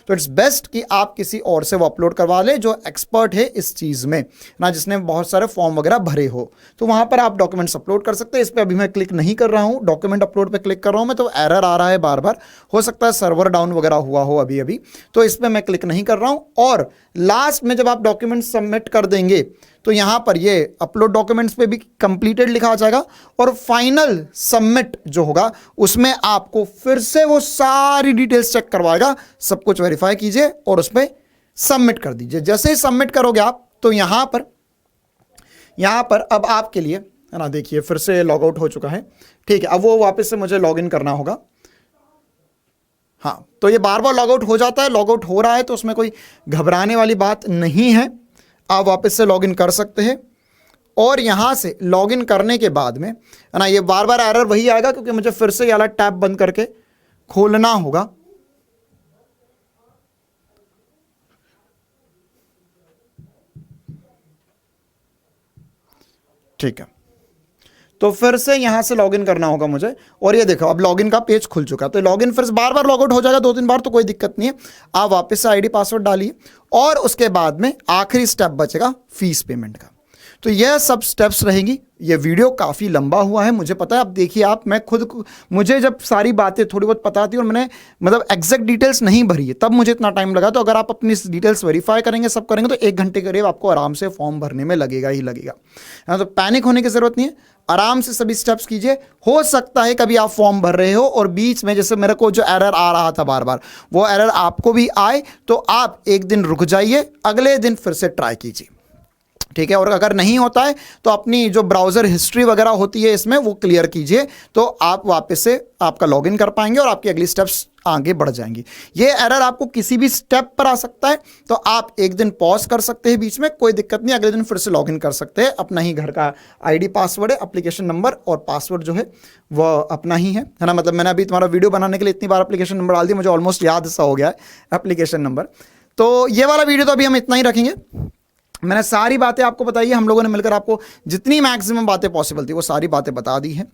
तो इट्स बेस्ट कि आप किसी और से वो अपलोड करवा ले जो एक्सपर्ट है इस चीज़ में ना, जिसने बहुत सारे फॉर्म वगैरह भरे हो, तो वहाँ पर आप डॉक्यूमेंट्स अपलोड कर सकते हैं। इस पर अभी मैं क्लिक नहीं कर रहा हूँ, डॉक्यूमेंट अपलोड पे क्लिक कर रहा हूँ मैं, तो एरर आ रहा है बार बार, हो सकता है सर्वर डाउन वगैरह हुआ हो अभी अभी, तो इस पर मैं क्लिक नहीं कर रहा हूँ। और लास्ट में जब आप डॉक्यूमेंट सबमिट कर देंगे तो यहाँ पर ये अपलोड डॉक्यूमेंट्स पे भी कंप्लीटेड लिखा आ जाएगा और फाइनल सबमिट जो होगा उसमें आपको फिर से वो सारी डिटेल्स चेक करवाएगा, सब कुछ वेरीफाई कीजिए और उस पर सबमिट कर दीजिए। जैसे ही सबमिट करोगे आप तो यहाँ पर अब आपके लिए है ना, देखिए फिर से लॉग आउट हो चुका है, ठीक है। अब वो वापस से मुझे लॉग इन करना होगा। हाँ, तो ये बार बार लॉग आउट हो जाता है, लॉग आउट हो रहा है तो उसमें कोई घबराने वाली बात नहीं है, आप वापस से लॉगिन कर सकते हैं। और यहाँ से लॉगिन करने के बाद में है ना, ये बार बार एरर वही आएगा क्योंकि मुझे फिर से ये वाला टैब बंद करके खोलना होगा। ठीक है, तो फिर से यहां से लॉगिन करना होगा मुझे और ये देखो अब लॉगिन का पेज खुल चुका है। तो लॉगिन फिर से बार बार लॉग आउट हो जाएगा 2-3 बार, तो कोई दिक्कत नहीं है। आप वापस से आईडी पासवर्ड डालिए और उसके बाद में आखिरी स्टेप बचेगा फीस पेमेंट का। तो यह सब स्टेप्स रहेंगी। ये वीडियो काफ़ी लंबा हुआ है, मुझे पता है। अब देखिए आप, मैं खुद, मुझे जब सारी बातें थोड़ी बहुत पता थी और मैंने मतलब एग्जैक्ट डिटेल्स नहीं भरी है तब मुझे इतना टाइम लगा। तो अगर आप अपनी डिटेल्स वेरीफाई करेंगे, सब करेंगे, तो 1 घंटे करीब आपको आराम से फॉर्म भरने में लगेगा ही लगेगा। तो पैनिक होने की ज़रूरत नहीं है, आराम से सभी स्टेप्स कीजिए। हो सकता है कभी आप फॉर्म भर रहे हो और बीच में जैसे मेरे को जो एरर आ रहा था बार बार, वो एरर आपको भी आए, तो आप एक दिन रुक जाइए, अगले दिन फिर से ट्राई कीजिए, ठीक है। और अगर नहीं होता है तो अपनी जो ब्राउज़र हिस्ट्री वगैरह होती है इसमें वो क्लियर कीजिए, तो आप वापस से आपका लॉगिन कर पाएंगे और आपकी अगली स्टेप्स आगे बढ़ जाएंगी। ये एरर आपको किसी भी स्टेप पर आ सकता है, तो आप एक दिन पॉज कर सकते हैं बीच में, कोई दिक्कत नहीं, अगले दिन फिर से लॉगिन कर सकते हैं। अपना ही घर का आईडी पासवर्ड है, एप्लीकेशन नंबर और पासवर्ड जो है वह अपना ही है ना। मतलब मैंने अभी तुम्हारा वीडियो बनाने के लिए इतनी बार एप्लीकेशन नंबर डाल दिया, मुझे ऑलमोस्ट याद सा हो गया है एप्लीकेशन नंबर। तो ये वाला वीडियो तो अभी हम इतना ही रखेंगे। मैंने सारी बातें आपको बताई है, हम लोगों ने मिलकर आपको जितनी मैक्सिमम बातें पॉसिबल थी वो सारी बातें बता दी हैं।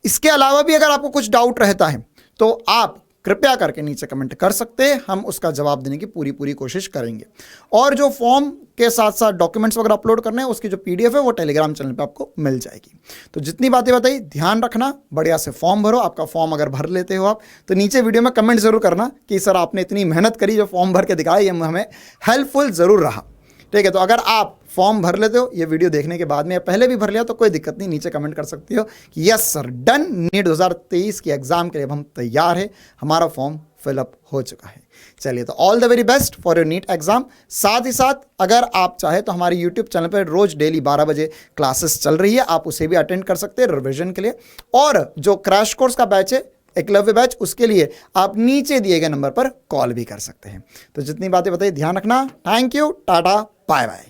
इसके अलावा भी अगर आपको कुछ डाउट रहता है तो आप कृपया करके नीचे कमेंट कर सकते हैं, हम उसका जवाब देने की पूरी कोशिश करेंगे। और जो फॉर्म के साथ साथ डॉक्यूमेंट्स वगैरह अपलोड करने हैं उसकी जो पीडीएफ है वो टेलीग्राम चैनल पे आपको मिल जाएगी। तो जितनी बातें बताई ध्यान रखना, बढ़िया से फॉर्म भरो। आपका फॉर्म अगर भर लेते हो आप तो नीचे वीडियो में कमेंट जरूर करना कि सर आपने इतनी मेहनत करी, जो फॉर्म भर के दिखाया ये हमें हेल्पफुल ज़रूर रहा, ठीक है। तो अगर आप फॉर्म भर लेते हो ये वीडियो देखने के बाद में, या पहले भी भर लिया, तो कोई दिक्कत नहीं, नीचे कमेंट कर सकती हो कि यस सर डन, नीट 2023 की एग्जाम के लिए अब हम तैयार है, हमारा फॉर्म फिलअप हो चुका है। चलिए, तो all the very best for your NEET exam. साथ ही साथ अगर आप चाहे तो हमारे यूट्यूब चैनल पर रोज डेली 12 बजे क्लासेस चल रही है, आप उसे भी अटेंड कर सकते हैं रिविजन के लिए। और जो क्रैश कोर्स का बैच है, एकलव्य बैच, उसके लिए आप नीचे दिए गए नंबर पर कॉल भी कर सकते हैं। तो जितनी बातें बताई ध्यान रखना। Thank you, tata, bye bye.